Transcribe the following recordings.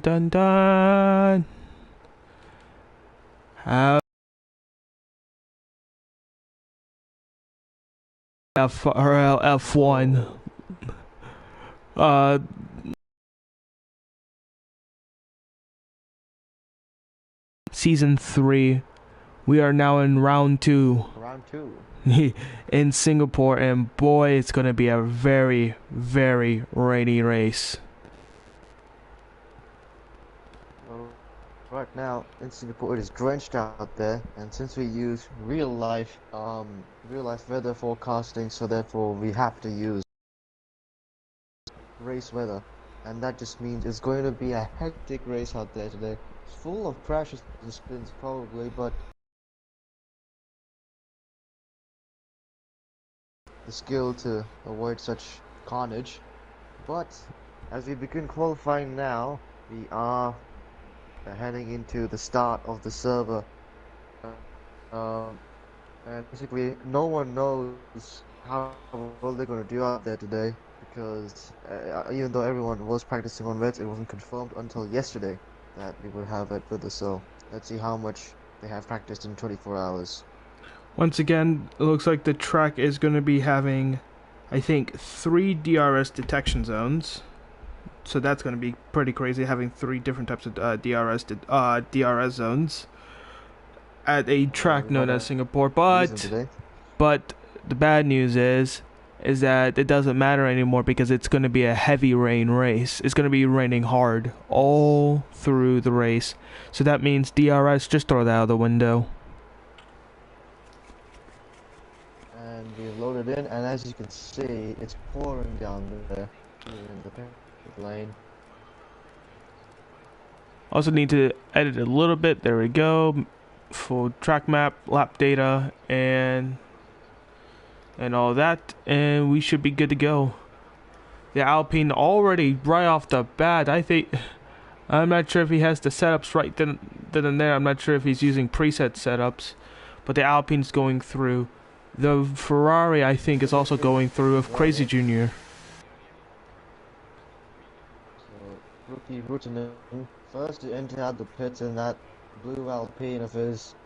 Dun dun. How FRL F1. Uh, Season 3. We are now in round 2 Round 2. in Singapore, and boy, it's gonna be a very, very rainy race. Well, right now in Singapore it is drenched out there, and since we use real life weather forecasting, so therefore we have to use race weather, and that just means it's going to be a hectic race out there today. It's full of crashes and spins probably, but the skill to avoid such carnage. But as we begin qualifying now, we are heading into the start of the server. Um, and basically, no one knows how well they're going to do out there today because even though everyone was practicing on wets, it wasn't confirmed until yesterday that we would have wet weather. So let's see how much they have practiced in 24 hours. Once again, it looks like the track is going to be having, I think, 3 DRS detection zones. So that's going to be pretty crazy, having 3 different types of DRS zones at a track known as Singapore. But the bad news is that it doesn't matter anymore because it's going to be a heavy rain race. It's going to be raining hard all through the race. So that means DRS, just throw that out of the window. And we've loaded in, and as you can see, it's pouring down there in the pit lane. Also need to edit a little bit. There we go. Full track map, lap data, and all that, and we should be good to go. The Alpine already right off the bat, I think. I'm not sure if he has the setups right then and there. I'm not sure if he's using preset setups, but the Alpine's going through. The Ferrari, I think, is also going through of Crazy Junior. So rookie Ruttinen first to enter out the pits in that blue Alpine of his,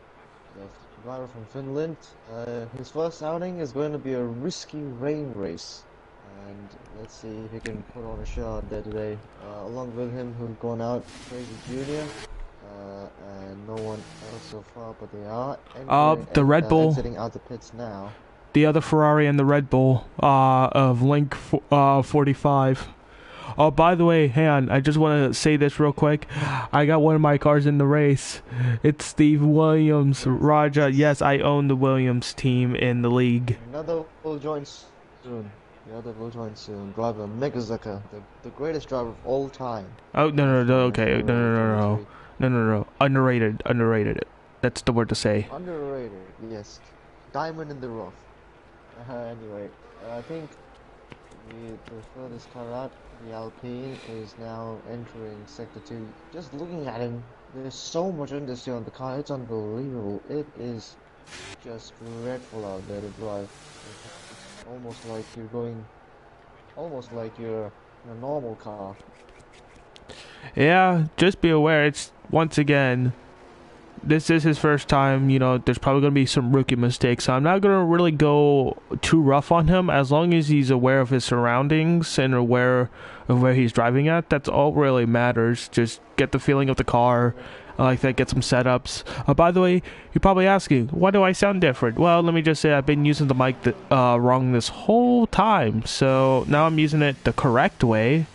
the driver from Finland. His first outing is going to be a risky rain race, and let's see if he can put on a show out there today. Along with him, who's gone out, Crazy Junior, and no one else so far, but they are the Red Bull exiting out the pits now. The other Ferrari and the Red Bull of Link 45. Oh, by the way, hang on. I just want to say this real quick. I got one of my cars in the race. It's Steve Williams, Raja. Yes, I own the Williams team in the league. Another will join soon. The other will join soon. Driver Megazaka, the greatest driver of all time. Oh, no, okay. No. Underrated. That's the word to say. Underrated, yes. Diamond in the rough. Anyway, I think the furthest car out, the Alpine, is now entering Sector 2. Just looking at him, there's so much understeer on the car, it's unbelievable. It is just dreadful out there to drive. It's almost like you're in a normal car. Yeah, just be aware, it's, once again, this is his first time. You know, there's probably going to be some rookie mistakes, so I'm not going to really go too rough on him. As long as he's aware of his surroundings and aware of where he's driving at, that's all really matters. Just get the feeling of the car, like that, get some setups. By the way, you're probably asking, why do I sound different? Well, let me just say I've been using the mic wrong this whole time, so now I'm using it the correct way,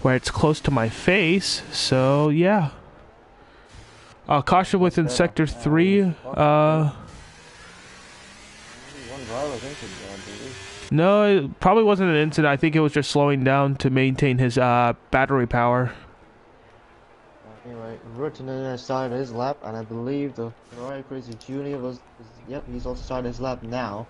where it's close to my face, so yeah. Caution within Sector 3. No, it probably wasn't an incident. I think it was just slowing down to maintain his battery power. Anyway, Ruttinen has started his lap, and I believe the Ferrari Crazy Junior yep, he's also started his lap now.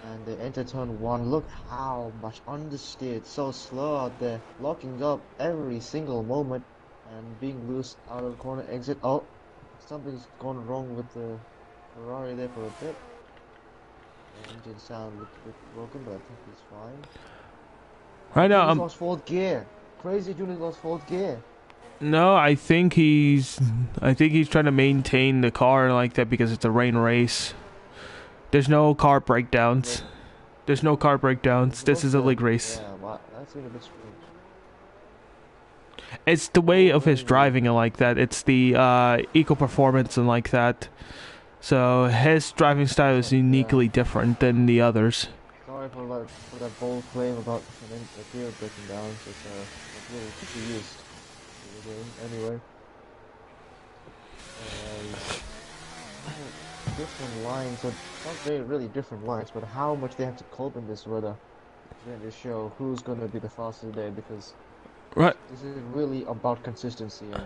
And they enter turn 1. Look how much understeer. It's so slow out there, locking up every single moment. And being loose out of the corner exit. Oh, something's gone wrong with the Ferrari there for a bit. The engine sound looked a bit broken, but I think he's fine. Right now, He's lost fourth gear. Crazy Junior lost fourth gear. No, I think he's trying to maintain the car like that because it's a rain race. There's no car breakdowns. But There's no car breakdowns. This what's is a the league race. yeah? What that's a bit strange. It's the way Oh, of his anyway, driving and like that. It's the eco performance and like that. So his driving style is yeah. uniquely different than the others. Sorry for that bold claim about the gear breaking down. It's really to be used in the game. Anyway, different lines, or not very really different lines, but how much they have to cope in this weather is going to show who's going to be the fastest today, because Right. this is really about consistency and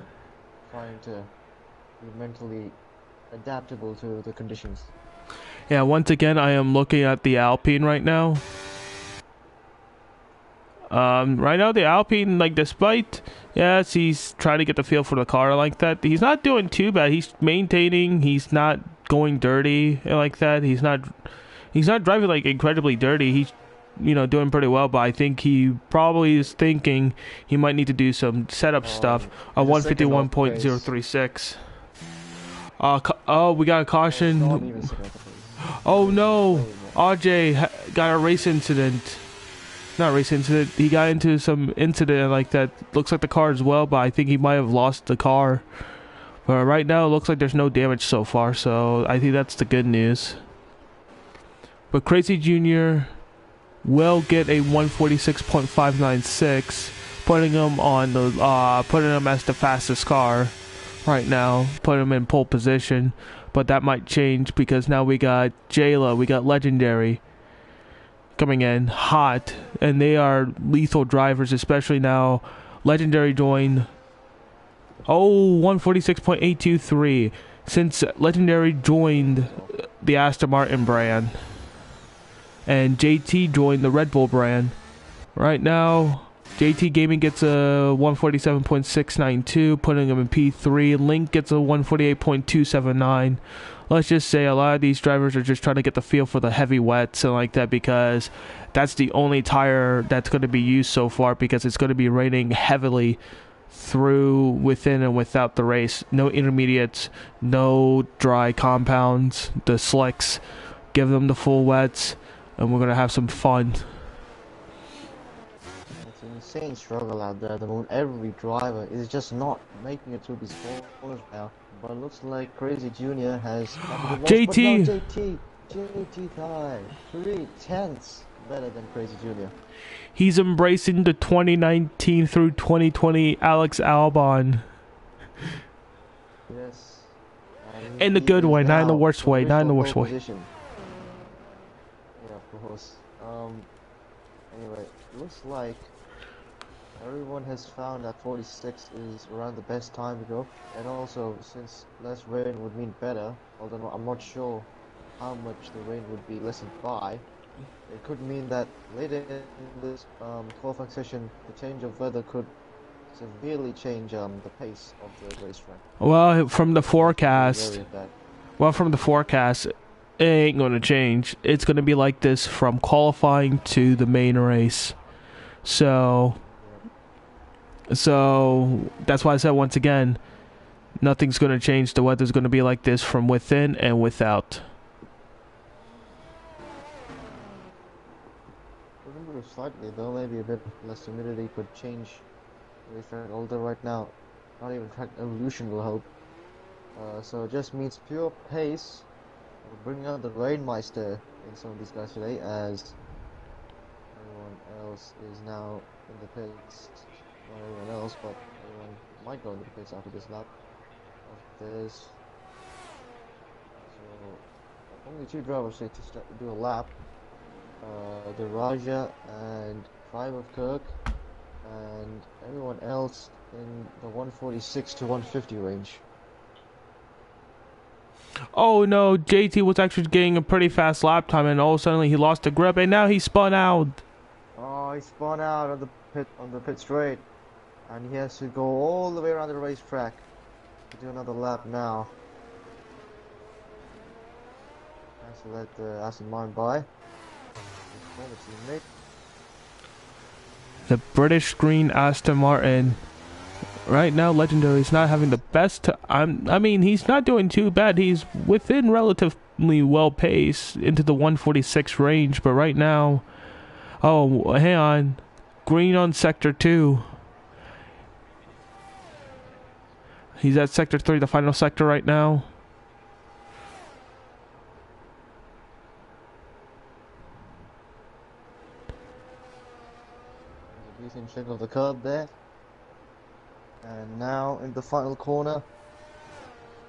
trying to be mentally adaptable to the conditions. Yeah, once again, I am looking at the Alpine right now. Right now, the Alpine, like, despite, yes, he's trying to get the feel for the car like that, he's not doing too bad. He's maintaining, he's not going dirty like that. He's not driving, like, incredibly dirty. He's, doing pretty well, but I think he probably is thinking he might need to do some setup stuff on In the second half race, 151.036. Oh, we got a oh, it's not caution. even second half race. Oh It's no, way more. RJ got a race incident. Not race incident. He got into some incident like that. Looks like the car as well, but I think he might have lost the car. But right now, it looks like there's no damage so far, so I think that's the good news. But Crazy Jr. will get a 146.596, putting him on the putting him as the fastest car right now, putting him in pole position. But that might change because now we got Jayla, we got Legendary coming in hot, and they are lethal drivers, especially now. Legendary joined 146.823 since Legendary joined the Aston Martin brand, and JT joined the Red Bull brand. Right now, JT Gaming gets a 147.692, putting him in P3. Link gets a 148.279. Let's just say a lot of these drivers are just trying to get the feel for the heavy wets and like that, because that's the only tire that's going to be used so far, because it's going to be raining heavily through, within, and without the race. No intermediates, no dry compounds. The slicks, give them the full wets, and we're going to have some fun. It's an insane struggle out there at the moment. Every driver is just not making it through these corners now. But it looks like Crazy Junior has JT! But no, JT tied 3/10 better than Crazy Junior. He's embracing the 2019 through 2020 Alex Albon. Yes. In the He good is way, not in the now worst way, not in the worst pole way. position. Yeah, of course. Anyway, looks like everyone has found that 46 is around the best time to go, and also since less rain would mean better, although I'm not sure how much the rain would be lessened by, it could mean that later in this qualifying session, the change of weather could severely change the pace of the racetrack. Well, from the So we have to be wary forecast, of that. it ain't going to change. It's going to be like this from qualifying to the main race. So that's why I said once again, nothing's going to change. The weather's going to be like this from within and without. Remember slightly though, maybe a bit less humidity could change the racetrack, although right now, not even track evolution will help. So it just means pure pace. We're bringing out the Rainmeister in some of these guys today, as everyone else is now in the pits. Not everyone else, but everyone might go into the pits after this lap of this. So only two drivers need to do a lap. The Raja and Tribe of Kirk, and everyone else in the 146 to 150 range. Oh no, JT was actually getting a pretty fast lap time, and all of a sudden he lost the grip, and now he spun out. Oh, he spun out of the pit straight, and he has to go all the way around the racetrack to do another lap now. Has to let the Aston Martin by. The British green Aston Martin Right now, Legendary's not having the best. I mean, he's not doing too bad. He's within relatively well pace into the 146 range. But right now, oh, hang on, green on sector 2. He's at sector 3, the final sector right now. A decent chunk of the curb there. And now in the final corner.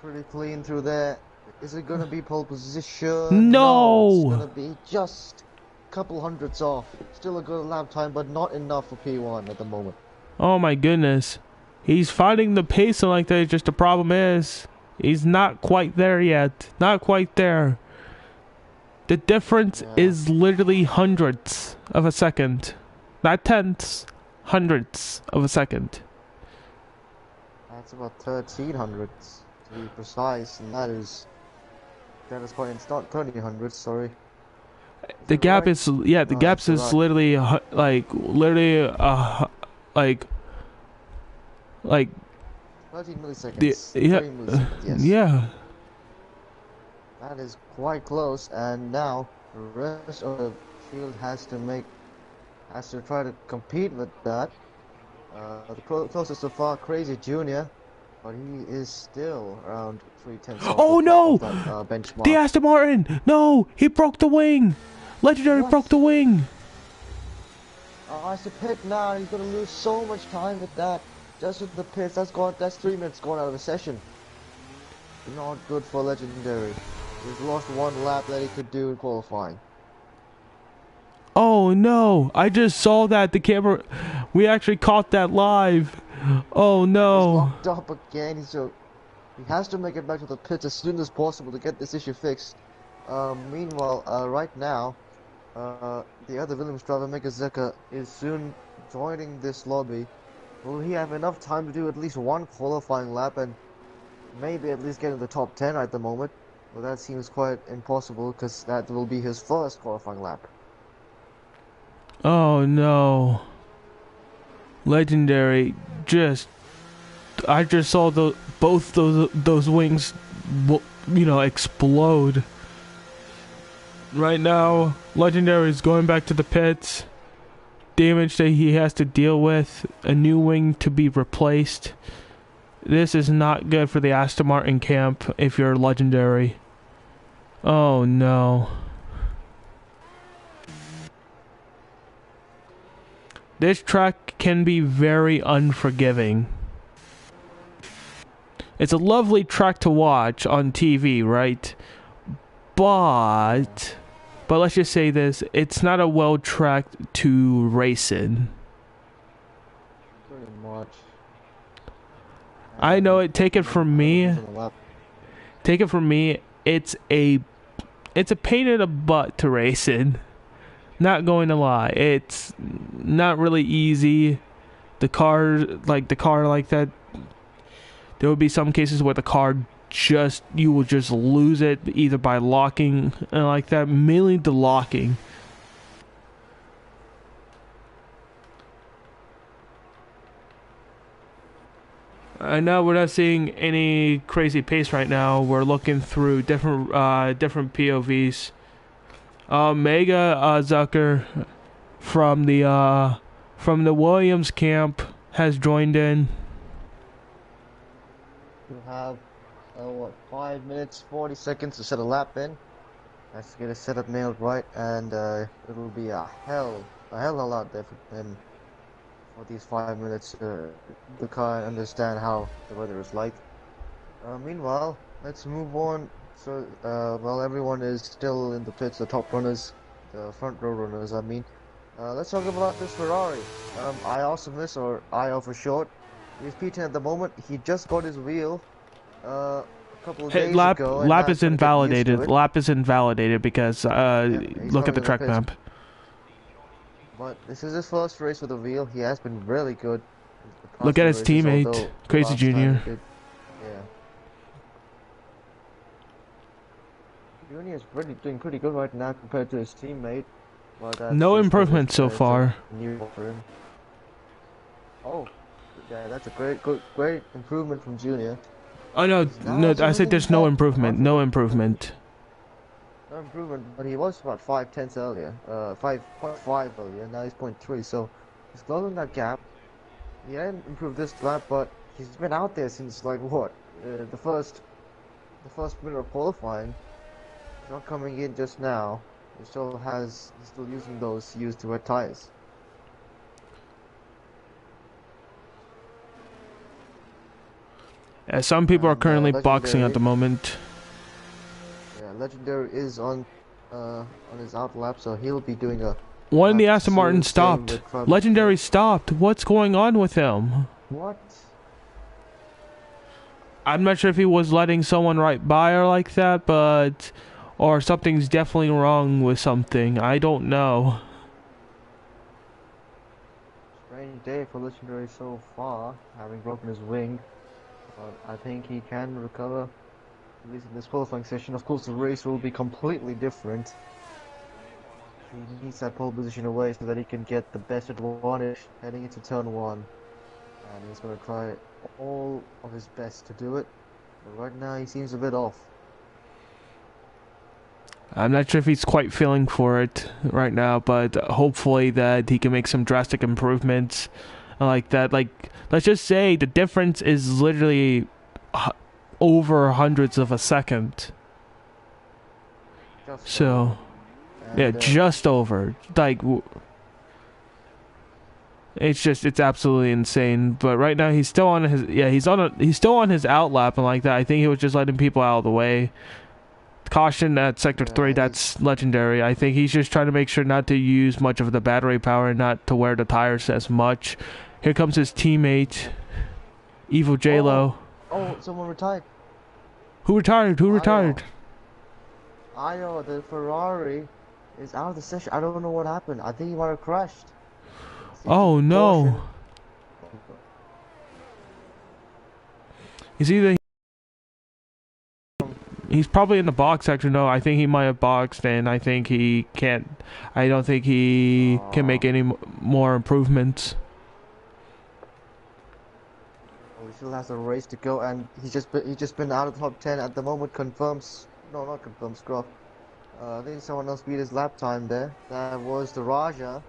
Pretty clean through there. Is it gonna be pole position? No, it's No! gonna be just a couple hundredths off. Still a good lap time, but not enough for P1 at the moment. Oh my goodness. He's finding the pace and like that. Just the problem is, he's not quite there yet. Not quite there. The difference is literally hundredths of a second. Not tenths, hundredths of a second. That's about 13 hundredths to be precise, and that is quite. It's not 30 hundredths. Sorry. The gap is the gaps is literally like 13 milliseconds. Yeah, 30 milliseconds, yes. yeah. That is quite close, and now the rest of the field has to try to compete with that. The closest so far, Crazy Junior, but he is still around 3/10. Oh no! That, benchmark. The Aston Martin! No! He broke the wing! Legendary broke the wing! Oh, it's a pit now. He's gonna lose so much time with that. Just with the pits, that's 3 minutes gone out of the session. Not good for Legendary. He's lost one lap that he could do in qualifying. Oh no! I just saw that. The camera... We actually caught that live. Oh no. He's locked up again, so he has to make it back to the pits as soon as possible to get this issue fixed. Meanwhile, right now, the other Williams driver, Megazeka, is soon joining this lobby. Will he have enough time to do at least one qualifying lap and maybe at least get in the top 10 at the moment? Well, that seems quite impossible because that will be his first qualifying lap. Oh no. Legendary I just saw both those wings explode. Right now, Legendary is going back to the pits. Damage that he has to deal with, a new wing to be replaced. This is not good for the Aston Martin camp if you're Legendary. Oh no. This track can be very unforgiving. It's a lovely track to watch on TV, right? But let's just say this, it's not a well track to race in. Pretty much. I know it. Take it from me. It's a pain in the butt to race in. Not going to lie, it's not really easy. The car like that. There will be some cases where the car you will just lose it either by locking and like that, mainly the locking. I know we're not seeing any crazy pace right now. We're looking through different POVs. Mega Zucker from the Williams camp has joined in. You have 5 minutes 40 seconds to set a lap in. Let's get a setup nailed right, and it'll be a hell of a lot there for him for these 5 minutes to kind of understand how the weather is like. Meanwhile, let's move on. So, while everyone is still in the pits, the top runners, the front row runners, I mean, let's talk about this Ferrari. Awesomeness, or IO for short. He's P10 at the moment. He just got his wheel a couple of days ago. Lap is invalidated. Lap is invalidated because look at the track map. But this is his first race with a wheel. He has been really good. Look at his teammate, Crazy Junior. Yeah. Junior is doing pretty good right now compared to his teammate. No improvement so far. New for him. Oh, Yeah, that's a great improvement from Junior. Oh no, He's now no, also I said hitting there's no top improvement, no improvement. no improvement, but he was about 5 tenths earlier, 5.5 earlier. Now he's point 0.3, so he's closing that gap. He didn't improve this lap, but he's been out there since like what, the first minute of qualifying. He's not coming in just now. He's still using those used to wet tires. Some people are And currently boxing at Legendary, the moment. yeah, Legendary is on his out lap, so he'll be doing a One of the lap Aston Martin soon. Same stopped. with Travis. Legendary stopped. What's going on with him? What? I'm not sure if he was letting someone right by her like that, but... Or something's definitely wrong with something. I don't know. Strange day for Legendary so far, having broken his wing. But I think he can recover, at least in this qualifying session. Of course, the race will be completely different. He needs that pole position away so that he can get the best advantage heading into turn 1. And he's going to try all of his best to do it. But right now, he seems a bit off. I'm not sure if he's quite feeling for it right now, but hopefully that he can make some drastic improvements like that. Like, let's just say the difference is literally over hundreds of a second. Just So, yeah, and, just over. Like, it's absolutely insane. But right now he's still on his, he's still on his out lap and like that. I think he was just letting people out of the way. Caution at sector 3, that's Legendary. I think he's just trying to make sure not to use much of the battery power and not to wear the tires as much. Here comes his teammate, Evil J-Lo. Oh, someone retired. Who retired? Who retired? Io, the Ferrari, is out of the session. I don't know what happened. I think he might have crashed. Oh no. Is either he's probably in the box sector. No, I think he might have boxed, and I think he can't. I don't think he can make any more improvements. Well, he still has a race to go, and he's just been out of the top 10 at the moment. Confirms, no, not confirms. Scruff. I think someone else beat his lap time there. That was the Raja.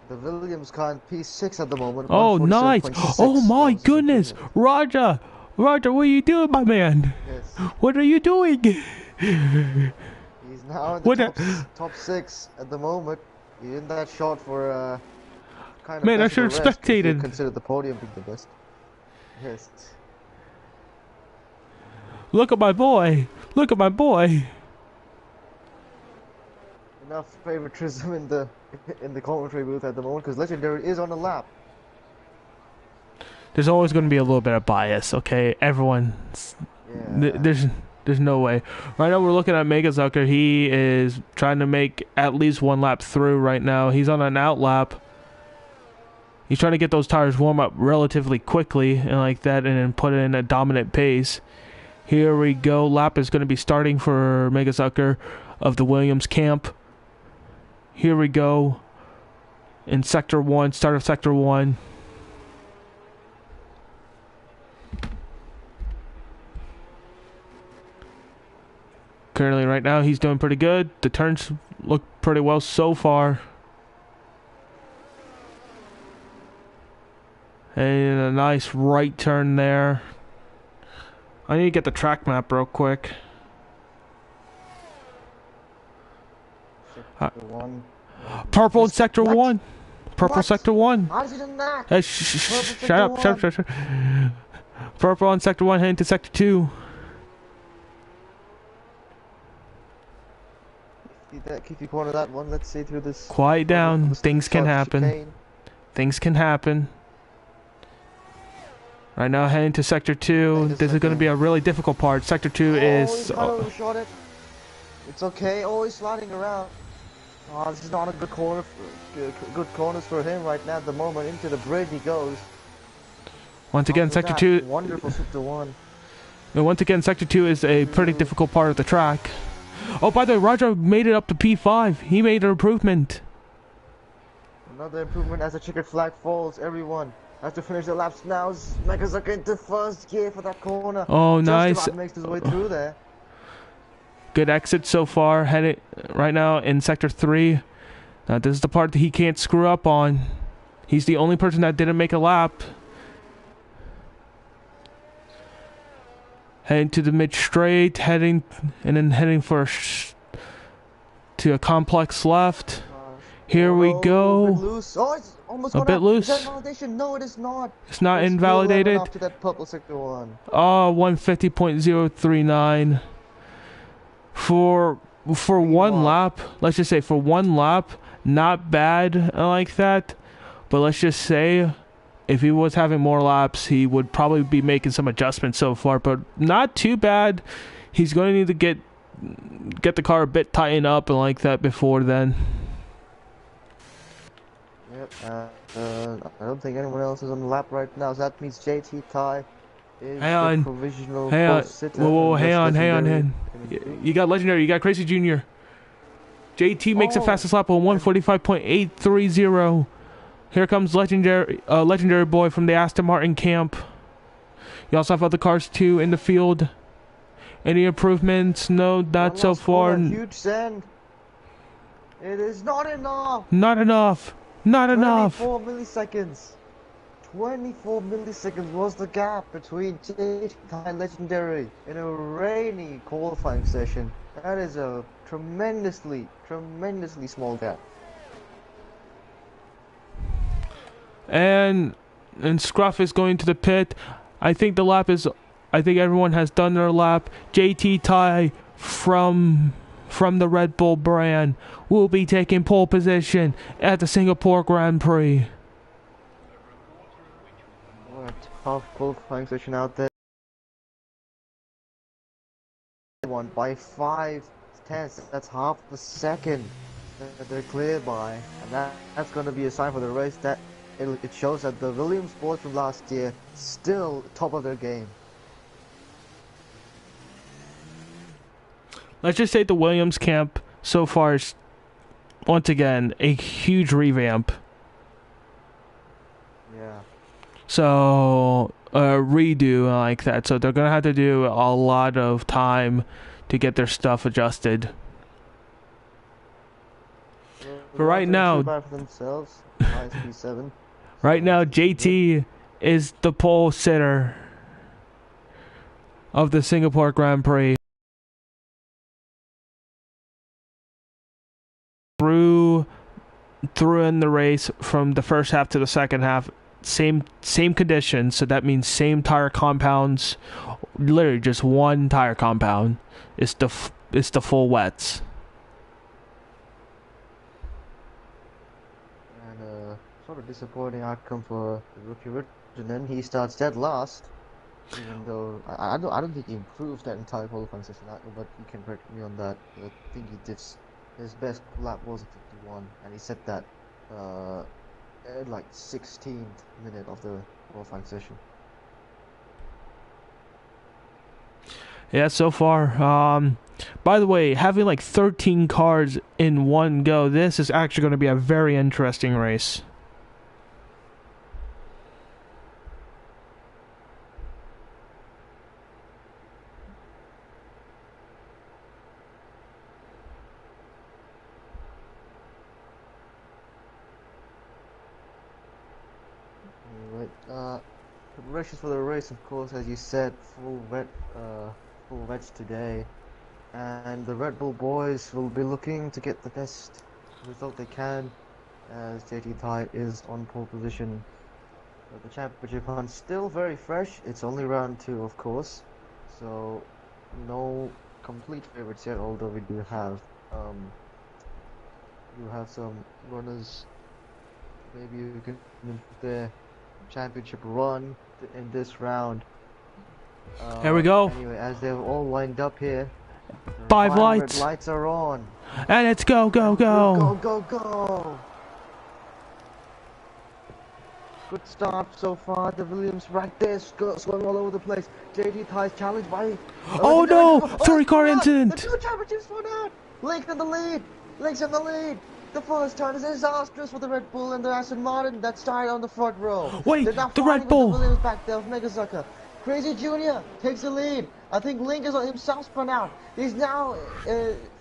The Williams car in P6 at the moment. Oh, nice! Oh my goodness, Raja! Roger, what are you doing, my man? Yes. What are you doing? He's now in the top 6 at the moment. He in that shot for kind of. Man, I should have spectated. Consider the podium being the best. Yes. Look at my boy. Look at my boy. Enough favoritism in the commentary booth at the moment because Legendary is on the lap. There's always going to be a little bit of bias, okay? Everyone's... Yeah. There's no way. Right now we're looking at Mega Zucker. He is trying to make at least one lap through right now. He's on an out lap. He's trying to get those tires warm up relatively quickly and like that and then put it in a dominant pace. Here we go. Lap is going to be starting for Mega Zucker of the Williams camp. Here we go. In Sector 1, start of Sector 1. Currently, right now, he's doing pretty good. The turns look pretty well so far. And a nice right turn there. I need to get the track map real quick. Purple in Sector 1. Purple Sector 1. How did he do that? Hey, shut up. Purple on Sector 1 heading to Sector 2. Keep you corner that one. Let's see through this. Quiet down. Things can happen. Chicane. Things can happen. Right now, heading to Sector 2. This is going to be a really difficult part. Sector 2 is... Shot it. It's okay. Oh, he's sliding around. Oh, this is not a good corner. Good corners for him right now. At the moment, into the bridge he goes. Once again, Sector 2... Wonderful Sector 1. Once again, Sector 2 is a pretty difficult part of the track. Oh, by the way, Roger made it up to P5. He made an improvement. Another improvement as the checkered flag falls, everyone. has to finish the laps now. Mechazucker into first gear for that corner. Oh, Just nice. about makes his way through there. Good exit so far. Headed right now in sector 3. This is the part that he can't screw up on. He's the only person that didn't make a lap. Heading to the mid straight, heading for to a complex left. Here we go. A bit loose. Oh, it's almost a bit loose. Is that invalidation? No, it is not. It's not invalidated. After that purple sector 1. Oh, 150.039 for one lap. Let's just say for one lap, not bad like that. But let's just say, if he was having more laps, he would probably be making some adjustments so far. But not too bad. He's going to need to get the car a bit tightened up and like that before then. Yep. I don't think anyone else is on the lap right now. So that means JT Ty is the provisional sitter. Whoa, hang on. You got Legendary. You got Crazy Jr. JT makes the fastest lap on 145.830. Here comes Legendary Boy from the Aston Martin camp. You also have other cars too in the field. Any improvements? No, not so far. Huge send. It is not enough. Not enough. 24 milliseconds. 24 milliseconds was the gap between JT and Legendary in a rainy qualifying session. That is a tremendously small gap. And Scruff is going to the pit. I think everyone has done their lap. JT Ty from the Red Bull brand will be taking pole position at the Singapore Grand Prix. What a tough qualifying session out there. Won by 5 tenths. That's half a second that they're clear by, and that's going to be a sign for the race that it shows that the Williams boys from last year still top of their game. Let's just say the Williams camp so far is, once again, a huge revamp. Yeah. So, redo like that. So they're going to have to do a lot of time to get their stuff adjusted. But right now, right now, JT is the pole sitter of the Singapore Grand Prix. Through in the race from the first half to the second half, same conditions, so that means same tire compounds, literally just one tire compound. It's the full wets. And sort of disappointing outcome for the rookie Richardson. He starts dead last, even though I don't think he improved that entire qualifying session, but you can correct me on that. I think he did. His best lap was a 51, and he set that at like 16th minute of the qualifying session. Yeah, so far. By the way, having like 13 cars in one go, this is actually going to be a very interesting race. Preparations for the race, of course, as you said, full veg today, and the Red Bull boys will be looking to get the best result they can, as JT Ty is on pole position. But the championship hunt still very fresh. It's only round 2, of course, so no complete favorites yet. Although we do have some runners. Maybe you can their championship run in this round. Here we go. Anyway, as they're all lined up here, 5 lights. Lights are on. And it's go. Go. Good start so far. The Williams right there, going all over the place. JT Ty's challenged by. Oh no! 3-car incident. The 2 championships for that. Link's in the lead. The first turn is disastrous for the Red Bull and the Aston Martin that started on the front row. Wait, They're now the fighting Red with the Bull. Williams back there of Megazaka. Crazy Jr. takes the lead. I think Link is on himself spun out. He's now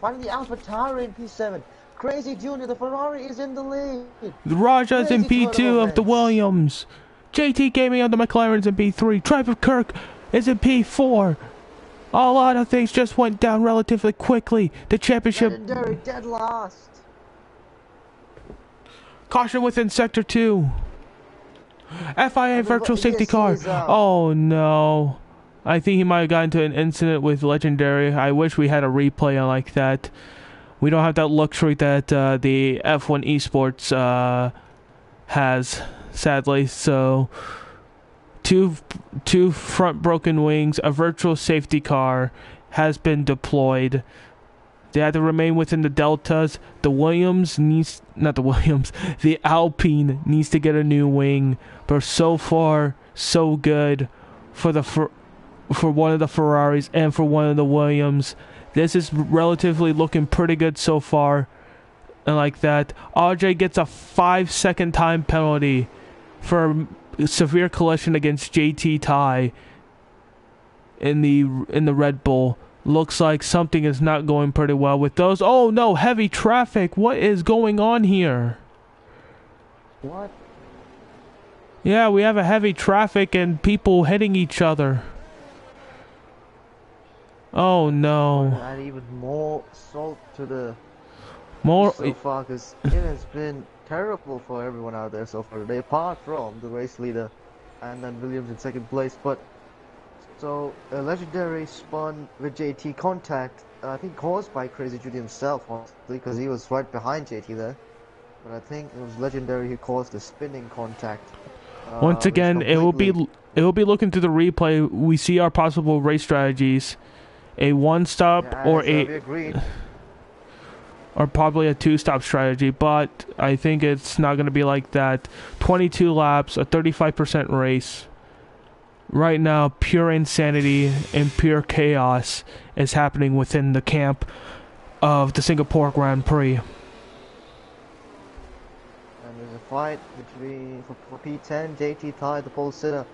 fighting the AlphaTauri in P7. Crazy Jr. The Ferrari is in the lead. The Raja's in Crazy P2 of the events. Williams. JT Gaming on the McLaren's in P3. Driver Kirk is in P4. A lot of things just went down relatively quickly. The championship. Legendary dead last. Caution within Sector 2. FIA virtual safety yes, car. he's out. Oh no. I think he might have gotten into an incident with Legendary. I wish we had a replay like that. We don't have that luxury that the F1 Esports has, sadly. So, two front broken wings, a virtual safety car has been deployed. They had to remain within the deltas. The Alpine needs to get a new wing. But so far, so good for one of the Ferraris and for one of the Williams. This is relatively looking pretty good so far. And like that, RJ gets a 5-second time penalty for a severe collision against JT Ty in the Red Bull. Looks like something is not going pretty well with those. Oh no, heavy traffic. What is going on here? What? Yeah, we have a heavy traffic and people hitting each other. Oh no. Add even more salt to the More. so far, because it has been terrible for everyone out there so far today, apart from the race leader and then Williams in second place. But so a Legendary spun with JT contact, I think caused by Crazy Judy himself, honestly, because he was right behind JT there. But I think it was Legendary who caused the spinning contact. Once again, it will be looking through the replay. We see our possible race strategies: a one-stop or probably a two-stop strategy. But I think it's not going to be like that. 22 laps, a 35% race. Right now, pure insanity and pure chaos is happening within the camp of the Singapore Grand Prix. And there's a fight between for P10, JT tied the pole sitter,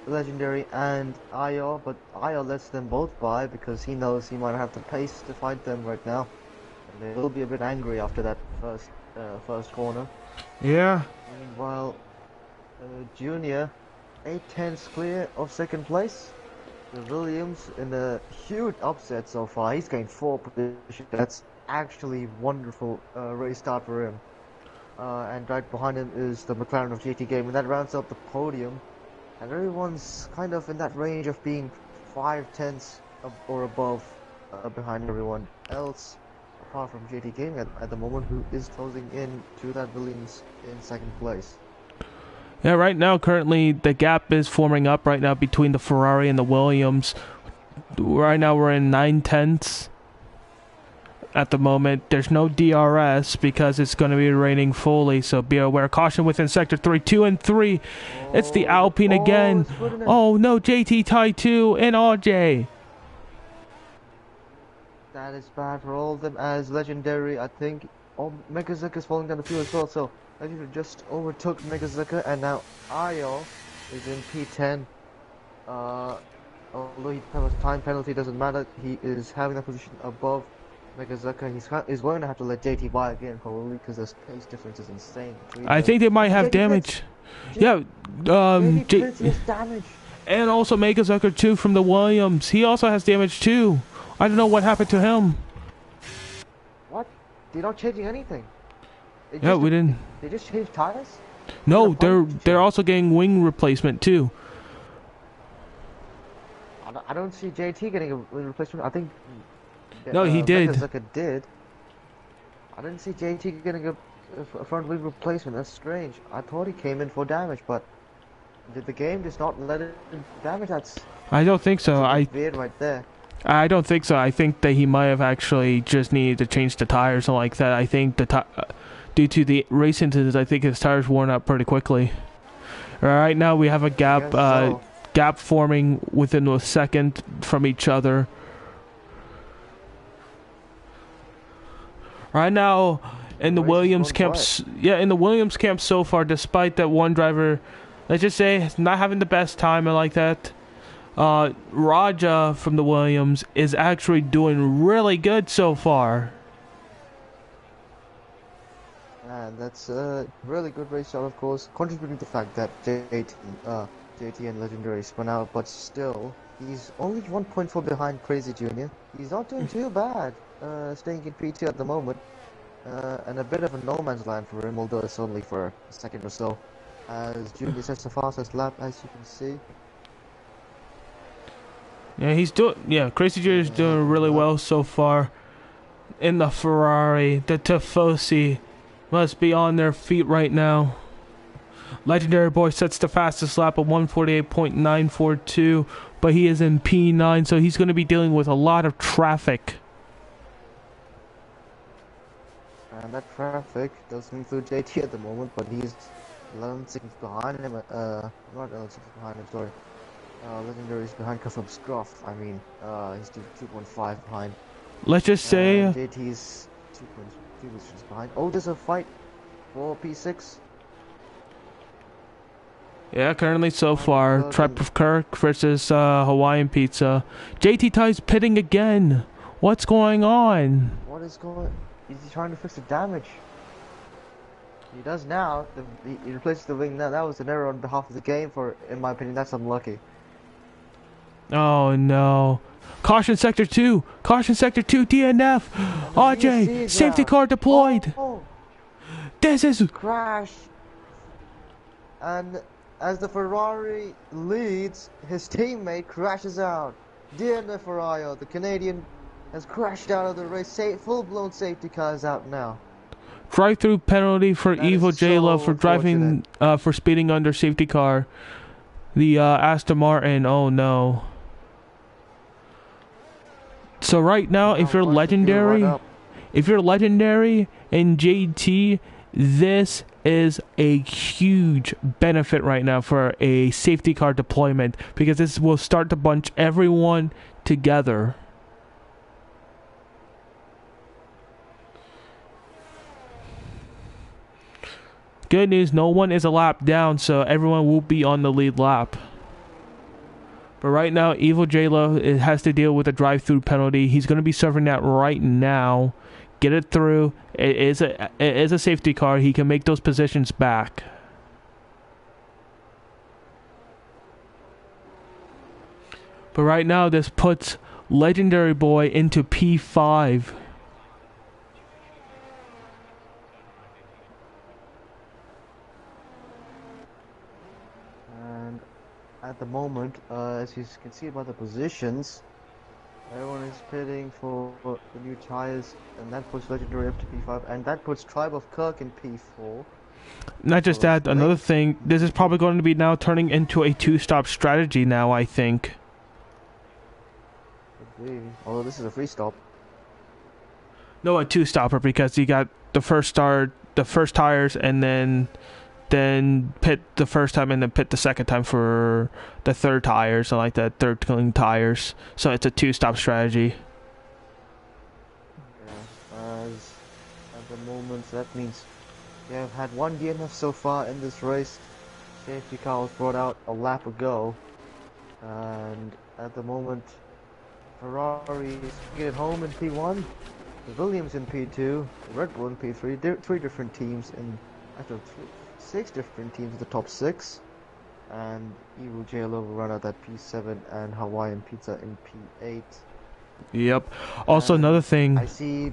Legendary and Ayo, but Ayo lets them both by because he knows he might have the pace to fight them right now. And they will be a bit angry after that first corner. Yeah. Meanwhile, Junior 8/10 clear of second place. The Williams in a huge upset so far. He's gained 4 positions. That's actually wonderful race start for him. And right behind him is the McLaren of GT Game, and that rounds up the podium. And everyone's kind of in that range of being 5/10 or above behind everyone else, apart from GT Game at the moment, who is closing in to that Williams in second place. Yeah, right now, currently, the gap is forming up right now between the Ferrari and the Williams. Right now, we're in 9/10 at the moment. There's no DRS because it's going to be raining fully, so be aware. Caution within Sector 3, 2 and 3. It's the Alpine again. Oh, no, JT Ty 2 and RJ. That is bad for all of them, as Legendary, I think, Megazaka is falling down the field as well, so Legendary just overtook Megazaka, and now Ayo is in P10. Although he has a time penalty, doesn't matter, he is having that position above Megazaka. He's going to have to let JT by again, probably, because the pace difference is insane. I think they might have damage. Yeah, JT has damage. And also Megazaka too from the Williams. He also has damage too. I don't know what happened to him. What? They're not changing anything. Yeah, we didn't. They just changed tires? No, they're also getting wing replacement too. I don't see JT getting a wing replacement. I think. No, he did. Megazaka did. I didn't see JT getting a front wing replacement. That's strange. I thought he came in for damage, but did the game just not let it damage? I don't think so. Weird right there. I don't think so. I think that he might have actually just needed to change the tires or like that. I think due to the race incidents, I think his tires worn out pretty quickly. Right now we have a gap forming within a second from each other. Right now in The the race is Williams going camp. quiet. Yeah, in the Williams camp so far, despite that one driver, let's just say, not having the best time and like that. Raja from the Williams is actually doing really good so far. And that's a really good race shot, of course, contributing to the fact that JT and Legendary spun out, but still, he's only 1.4 behind Crazy Junior. He's not doing too bad, staying in P2 at the moment, and a bit of a no man's land for him, although it's only for a second or so, as Junior sets the fastest lap, as you can see. Yeah, he's doing. Yeah, Crazy Jr. is doing really well so far. In the Ferrari, the Tifosi must be on their feet right now. Legendary Boy sets the fastest lap at 148.942, but he is in P9, so he's going to be dealing with a lot of traffic. And that traffic doesn't include JT at the moment, but he's 11 seconds behind him. Not 11 seconds behind him, sorry. Legendary is behind because of Scruff. I mean, he's 2.5 behind. Let's just say JT's 2.2 positions behind. Oh, there's a fight for P6. yeah, currently so far, Tripe of Kirk versus Hawaiian Pizza. JT Ty's pitting again. What's going on? What is going? Is he trying to fix the damage? He does now. He replaces the wing now. That was an error on behalf of the game. In my opinion, that's unlucky. Oh no. Caution sector 2. Caution sector 2 DNF. AJ, safety car deployed. Oh, this is crash. And as the Ferrari leads, his teammate crashes out. DNF for Io. The Canadian has crashed out of the race. Full-blown safety car is out now. drive-through penalty for That Evil is J-Lo so for driving for speeding under safety car. The Aston Martin. Oh no. So right now, if you're legendary, and JT, this is a huge benefit right now for a safety car deployment, because this will start to bunch everyone together. Good news, no one is a lap down, so everyone will be on the lead lap. But right now, Evil J-Lo has to deal with a drive-through penalty. He's going to be serving that right now. Get it through. It is a safety car. He can make those positions back. But right now, this puts Legendary Boy into P5. And at the moment, as you can see by the positions, everyone is pitting for the new tires, and that puts Legendary up to P5, and that puts Tribe of Kirk in P4. Not just that, another thing, this is probably going to be now turning into a two-stop strategy now, I think. Although this is a free stop. No, a two-stopper, because you got the first start, the first tires, and then pit the first time and then pit the second time for the third tires, and like that third clean tires. So it's a two-stop strategy. Yeah, as at the moment, that means we have had one DNF so far in this race. Safety car was brought out a lap ago, and at the moment, Ferrari is getting home in P1, the Williams in P2, the Red Bull in P3. Three different teams in actually 6 different teams in the top 6, and Evil J-Lo will run out at P7 and Hawaiian Pizza in P8. Yep. Also, And another thing. I see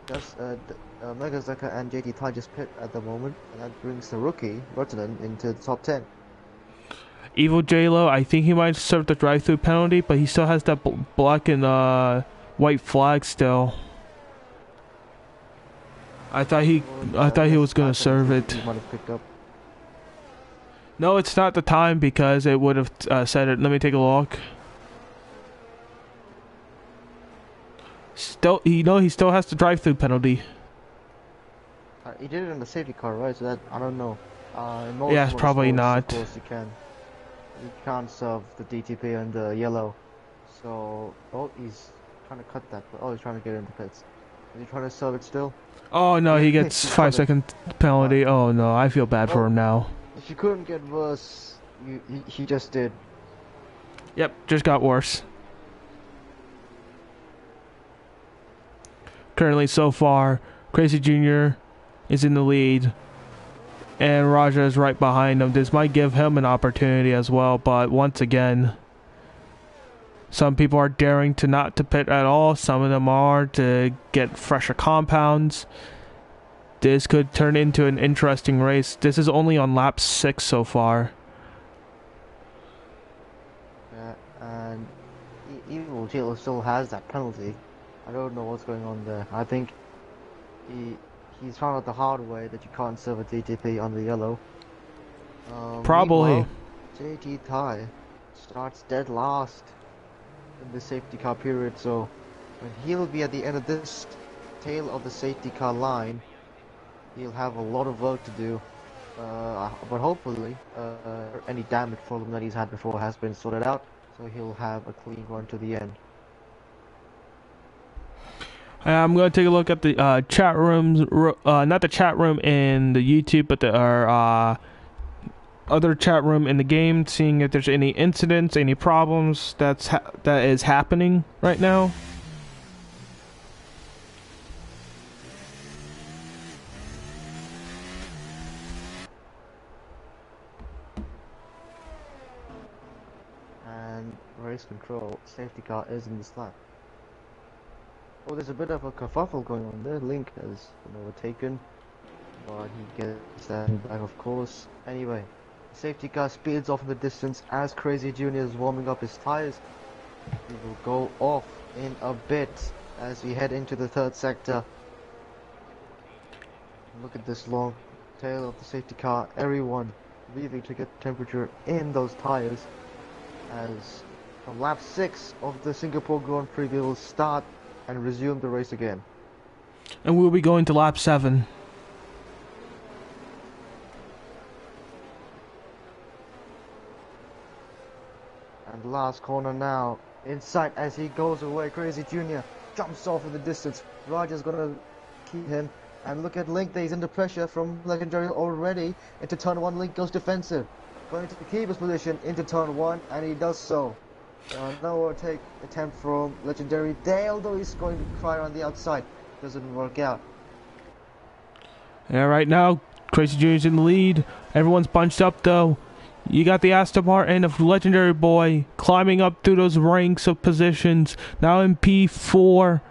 just Mega Zaka and JT Ty just pit at the moment, and that brings the rookie Rotterdam into the top 10. Evil J-Lo, I think he might serve the drive-through penalty, but he still has that black and white flag still. I thought he was gonna serve it. He might have picked up. No, it's not the time, because it would have said it. Let me take a look. Still, he still has the drive-through penalty. He did it in the safety car, right? So that, I don't know. Yeah, probably not. Of course you can. You can't serve the DTP and the yellow. So, oh, he's trying to cut that. Oh, he's trying to get into pits. Is he trying to serve it still? Oh no, he He gets got it. 5 second penalty. Oh no, I feel bad for Well, him now. if you couldn't get worse, he just did. Yep, just got worse. Currently, so far, Crazy Jr. is in the lead, and Raja is right behind him. This might give him an opportunity as well, but once again, some people are daring to not to pit at all. Some of them are to get fresher compounds. This could turn into an interesting race. This is only on lap 6 so far. Yeah, and Evil Jailer still has that penalty. I don't know what's going on there. I think he's found out the hard way that you can't serve a DTP on the yellow. Probably. Meanwhile, JT Thai starts dead last in the safety car period, so when he'll be at the end of this tail of the safety car line, he'll have a lot of work to do. But hopefully, any damage problem that he's had before has been sorted out, so he'll have a clean run to the end. I'm going to take a look at the chat rooms, not the chat room in the YouTube, but our other chat room in the game, seeing if there's any incidents, any problems that is happening right now. And race control, safety car is in the slap. Oh, there's a bit of a kerfuffle going on there. Link has been overtaken, but he gets that back, of course. Anyway, safety car speeds off in the distance as Crazy Jr. is warming up his tires. He will go off in a bit as we head into the third sector. Look at this long tail of the safety car. Everyone leaving to get temperature in those tires. As from lap 6 of the Singapore Grand Prix, we will start and resume the race again. And we'll be going to lap 7. And last corner now, in sight as he goes away. Crazy Jr. jumps off in the distance. Roger's gonna keep him. And look at Link there, he's under pressure from Legendary already. Into turn 1, Link goes defensive. Going to keep his position into turn 1, and he does so. No overtake attempt from Legendary there, although he's going to try on the outside. Doesn't work out. Yeah, right now, Crazy Jr.'s in the lead. Everyone's bunched up though. You got the Aston Martin of Legendary Boy climbing up through those ranks of positions. Now in P4,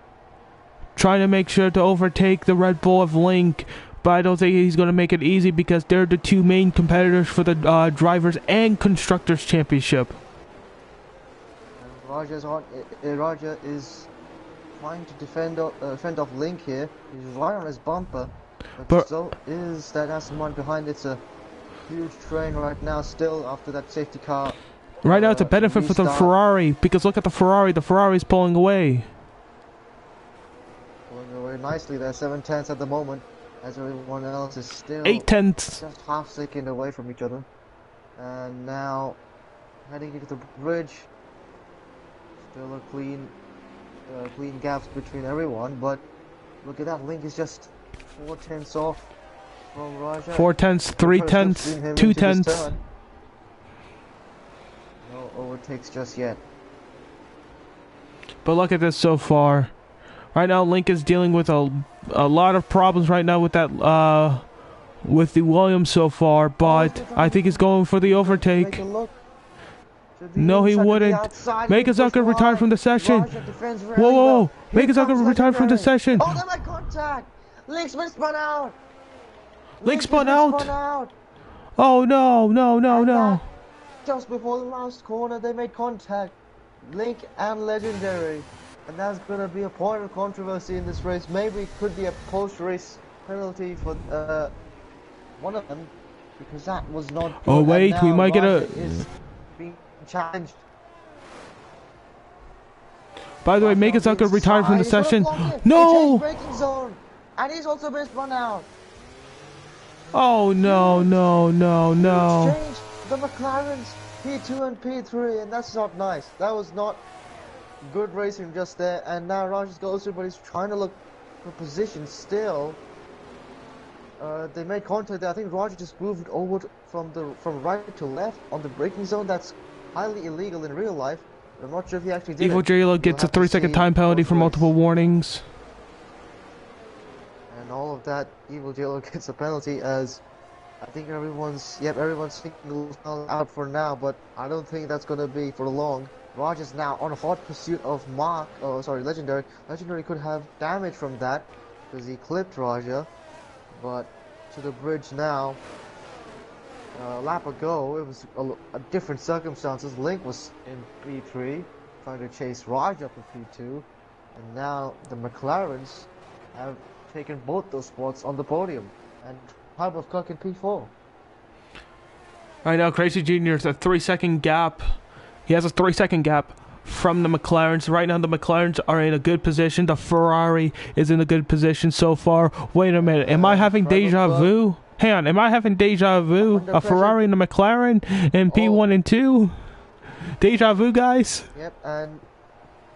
trying to make sure to overtake the Red Bull of Link. But I don't think he's going to make it easy because they're the two main competitors for the Drivers and Constructors Championship. Roger is trying to fend off Link here. He's right on his bumper. But so is that Aston Martin behind. It's a huge train right now still after that safety car. Right now it's a benefit for the Ferrari because look at the Ferrari. The Ferrari's pulling away. Pulling away nicely. They're 7/10 at the moment. As everyone else is still 8/10. just half second away from each other. And now heading into the bridge. Still a clean gaps between everyone, but look at that. Link is just 4/10 off from Raja. 4/10, 3/10, 2/10. No overtakes just yet. But look at this so far. Right now, Link is dealing with a lot of problems right now with that with the Williams so far. But I think he's going for the overtake. No, he wouldn't. Megazaka retired from the session. Whoa, whoa, Megazaka retired from the session. Oh, they made contact. Link's been spun out. Link spun out. Oh no, no, no, no. Just before the last corner, they made contact. Link and Legendary. And that's going to be a point of controversy in this race. Maybe it could be a post-race penalty for one of them. Because that was not good. Oh wait, we might get a... is being challenged. By the way, Megazaka retired from the session. No! Braking zone. And he's also been spun out. Oh no, no, no, no. Changed the McLarens P2 and P3, and that's not nice. That was not good racing just there. And now Raj goes through, but he's trying to look for position still. They made contact there. I think Roger just moved over from right to left on the braking zone. That's highly illegal in real life. I'm not sure if he actually did Evil it. J-Lo gets a 3-second time penalty for multiple warnings. And all of that, Evil J-Lo gets a penalty as I think everyone's thinking out for now, but I don't think that's gonna be for long. Roger's now on a hot pursuit of Legendary. Legendary could have damage from that because he clipped Roger, but to the bridge now. A lap ago, it was a different circumstances. Link was in P3, trying to chase Raj up in P2, and now the McLarens have taken both those spots on the podium, and Type of Cook in P4. Right now, Crazy Jr. is a 3-second gap. He has a 3-second gap from the McLarens. Right now, the McLarens are in a good position. The Ferrari is in a good position so far. Wait a minute, am I having deja vu? Hang on, am I having deja vu? A Ferrari and a McLaren in P1 and 2? Deja vu, guys? Yep, and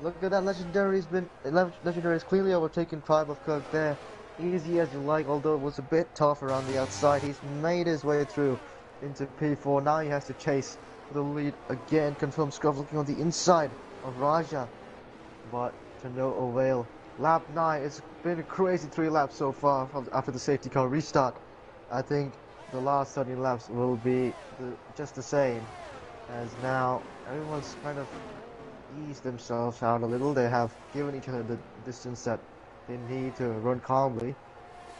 look at that. Legendary's clearly overtaken Tribe of Kirk there. Easy as you like, although it was a bit tough around the outside. He's made his way through into P4. Now he has to chase the lead again. Confirmed Scruff looking on the inside of Raja, but to no avail. Lap 9, it's been a crazy 3 laps so far after the safety car restart. I think the last 13 laps will be just the same, as now everyone's kind of eased themselves out a little. They have given each other the distance that they need to run calmly,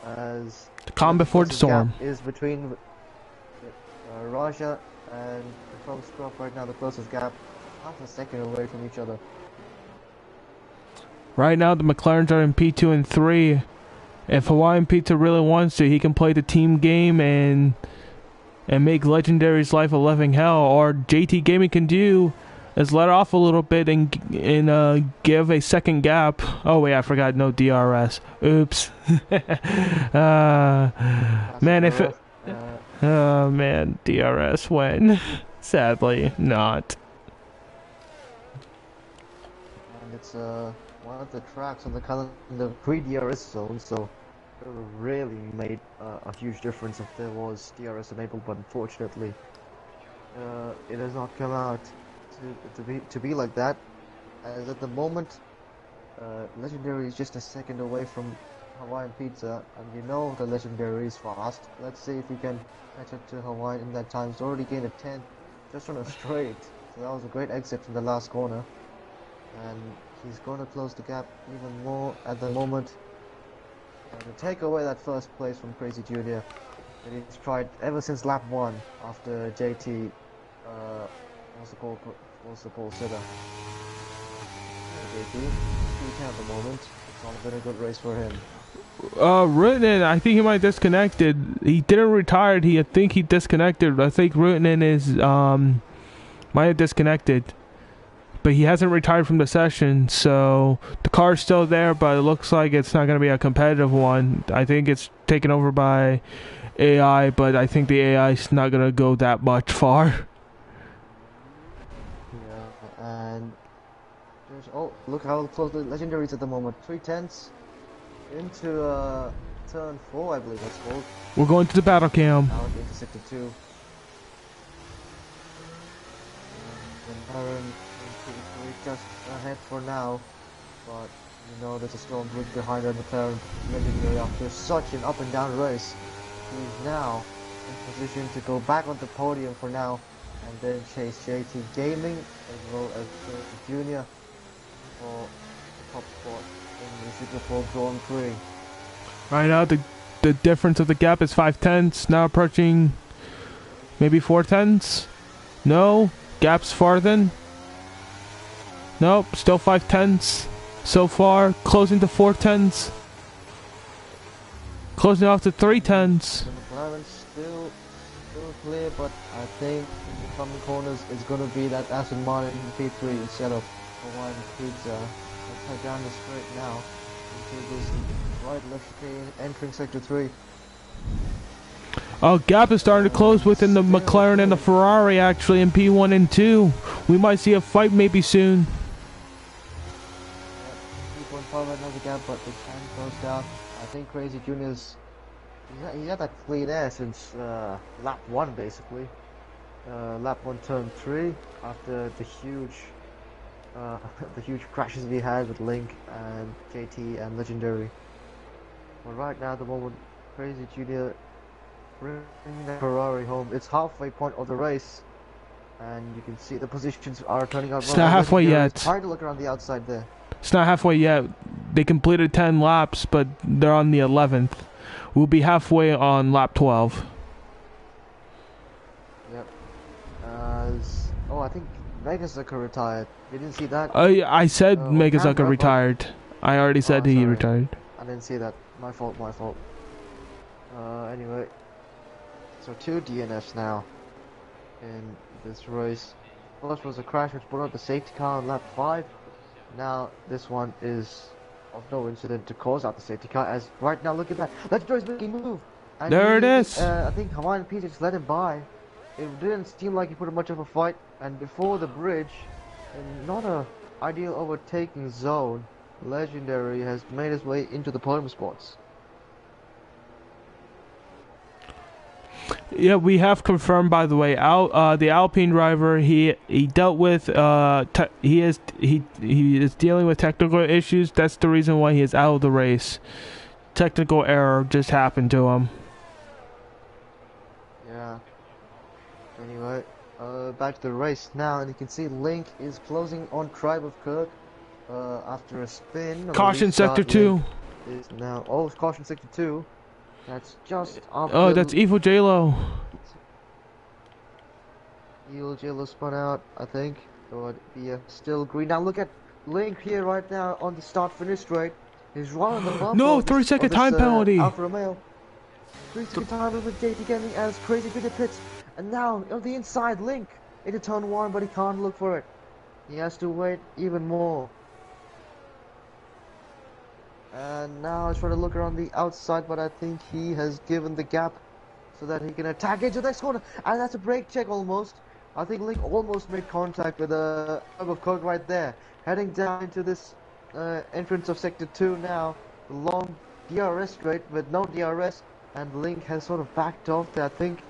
as the calm before the storm is between Raja and from Scruff right now. The closest gap, half a second away from each other. Right now, the McLarens are in P2 and 3. If Hawaiian Pizza really wants to, he can play the team game and make Legendary's life a living hell. Or JT Gaming can do is let off a little bit and give a second gap. Oh wait, I forgot, no DRS. Oops. Man, if it, oh man, DRS win. Sadly, not. And it's one of the tracks on the pre-DRS zone, so it really made a huge difference if there was DRS enabled, but unfortunately it has not come out to be like that, as at the moment Legendary is just a second away from Hawaiian Pizza, and you know the Legendary is fast. Let's see if he can catch up to Hawaiian in that time. He's already gained a 10 just on a straight, so that was a great exit from the last corner, and he's going to close the gap even more at the moment. To take away that first place from Crazy Junior that he's tried ever since lap 1 after JT was the pole sitter. JT, P10 at the moment. It's not been a good race for him. Ruttinen, I think he might have disconnected. He didn't retire. I think he disconnected. I think Ruttinen is might have disconnected, but he hasn't retired from the session, so the car's still there, but it looks like it's not going to be a competitive one. I think it's taken over by AI, but I think the AI is not going to go that much far. Yeah, and there's, oh, look how close the Legendary is at the moment. 3/10 into turn 4, I believe that's called. We're going to the battle cam. Now into sector 2. And Aaron just ahead for now, but you know there's a strong bridge behind the McLaren Legendary. After such an up and down race, he's now in position to go back on the podium for now, and then chase JT Gaming as well as Junior for the top spot in the Super 4 Grand Prix. Right now the difference of the gap is 5/10, now approaching maybe 4/10. No, gap's farther. Nope, still 5/10 so far, closing to 4/10, closing off to 3/10. The McLaren's still clear, but I think in the coming corners it's going to be that Aston Martin P3 instead of Hawaiian Pizza. Let's head down the straight now into this right left chicane entering sector 3. Oh, gap is starting to close within the McLaren and the Ferrari actually in P1 and 2. We might see a fight maybe soon. 2.5 right now the gap, but it can close down. I think Crazy Junior's he had that clean air since lap 1 basically. Lap 1 turn 3 after the huge the huge crashes we had with Link and JT and Legendary. But right now, at the moment, Crazy Junior bringing the Ferrari home. It's halfway point of the race, and you can see the positions are turning out It's well. not halfway Legendary yet. is trying to look around the outside there. It's not halfway yet. They completed 10 laps, but they're on the 11th. We'll be halfway on lap 12. Yep. Oh, I think Megazaka retired. You didn't see that? I said Megazaka camera, retired. I already said he sorry. retired. I didn't see that. My fault, my fault. Anyway. So 2 DNFs now in this race. First was a crash which brought out the safety car on lap 5. Now this one is of no incident to cause out the safety car, as right now look at that. Legendary's making a move. And There it is. I think Hawaiian Peter just let him by. It didn't seem like he put up much of a fight, and before the bridge, in not a ideal overtaking zone, Legendary has made his way into the podium spots. Yeah, we have confirmed, by the way. The Alpine driver, he dealt with he is dealing with technical issues. That's the reason why he is out of the race. Technical error just happened to him. Yeah. Anyway, back to the race now, and you can see Link is closing on Tribe of Kirk after a spin. Caution sector 2. Is now caution sector 2. That's just after. Oh, that's Evil J-Lo. Evil J-Lo spun out, I think. But yeah, still green. Now look at Link here right now on the start-finish straight. He's right on the bump. No, 3-second time penalty. Alfa Romeo. 3-second time with JT Gaming as Crazy Junior pits. And now on the inside, Link into turn 1, but he can't look for it. He has to wait even more. And now he's trying to look around the outside, but I think he has given the gap so that he can attack into the next corner. And that's a brake check almost. I think Link almost made contact with a Tribe of Kirk right there. Heading down into this entrance of Sector 2 now. The long DRS straight with no DRS. And Link has sort of backed off there. I think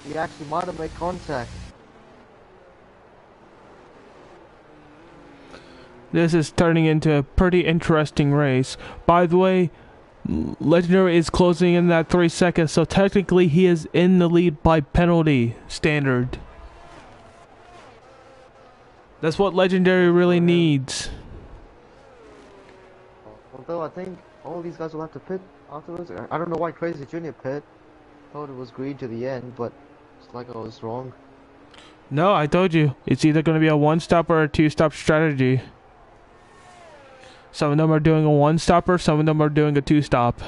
he actually might have made contact. This is turning into a pretty interesting race. By the way, Legendary is closing in that 3 seconds, so technically he is in the lead by penalty standard. That's what Legendary really needs. Although I think all these guys will have to pit afterwards. I don't know why Crazy Junior pit. Thought it was green to the end, but it's like I was wrong. No, I told you. It's either going to be a 1-stop or a 2-stop strategy. Some of them are doing a 1-stopper, some of them are doing a 2-stop.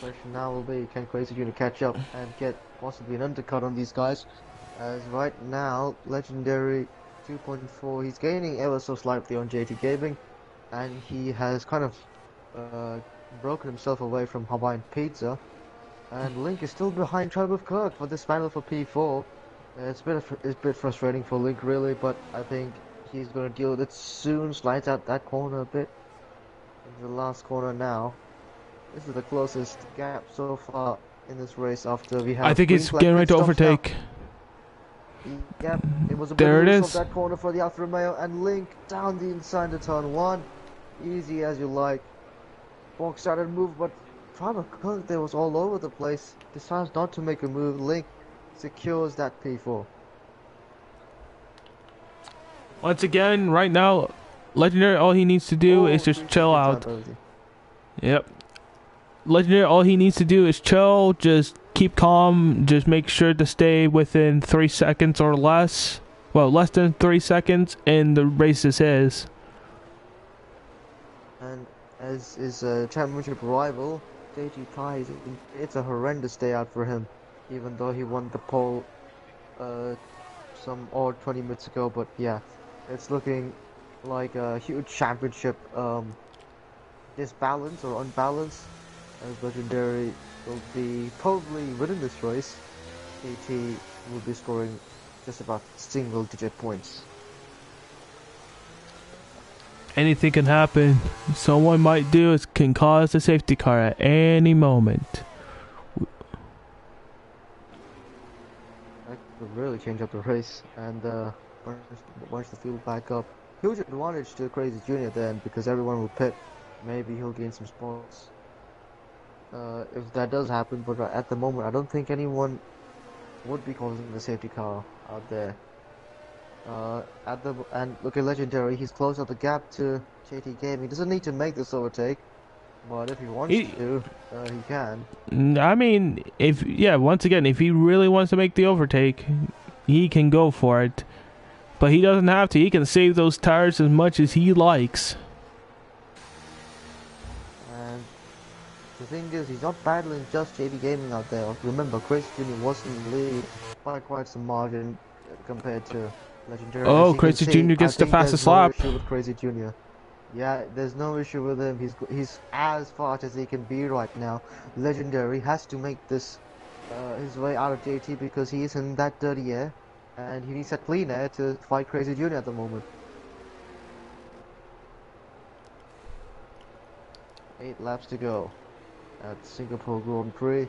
Question now will be, can Crazy Junior catch up and get possibly an undercut on these guys? As right now, Legendary 2.4, he's gaining ever so slightly on JT Gaming, and he has kind of broken himself away from Hawaiian Pizza. And Link is still behind Tribe of Kirk for this battle for P4. It's a bit frustrating for Link really, but I think he's going to deal with it soon. Slides out that corner a bit. Into the last corner now. This is the closest gap so far in this race after we have. I think he's getting ready to overtake. Yep, it was a bit there it loose is. of that corner for the Alfa Romeo, and Link down the inside to turn 1. Easy as you like. Box started move, but Tribe of Kirk there was all over the place. Decides not to make a move. Link secures that P4. Once again, right now, Legendary, all he needs to do is just chill out. Yep. Legendary, all he needs to do is chill, just keep calm, just make sure to stay within 3 seconds or less. Well, less than 3 seconds, and the race is his. And as his championship rival, JT Ties, it's a horrendous day out for him, even though he won the pole some odd 20 minutes ago. But yeah, it's looking like a huge championship disbalance or unbalance, as Legendary will be probably winning this race. JT will be scoring just about single-digit points. Anything can happen. Someone might do it can cause a safety car at any moment. That could really change up the race and bunch the field back up. Huge advantage to Crazy Junior then because everyone will pit. Maybe he'll gain some spots. If that does happen, but at the moment I don't think anyone would be causing the safety car out there. And look at Legendary, he's closed up the gap to JT Gaming. He doesn't need to make this overtake, but if he wants to, he can. I mean, once again, if he really wants to make the overtake, he can go for it. But he doesn't have to. He can save those tires as much as he likes. And the thing is, he's not battling just JT Gaming out there. Remember, Chris Jr. was in the lead by quite some margin compared to Legendary. Oh, Crazy Jr. gets the fastest lap. There's no issue with Crazy Jr. Yeah, there's no issue with him. He's as fast as he can be right now. Legendary has to make this his way out of JT because he is in that dirty air, and he needs that clean air to fight Crazy Jr. at the moment. 8 laps to go at Singapore Grand Prix. It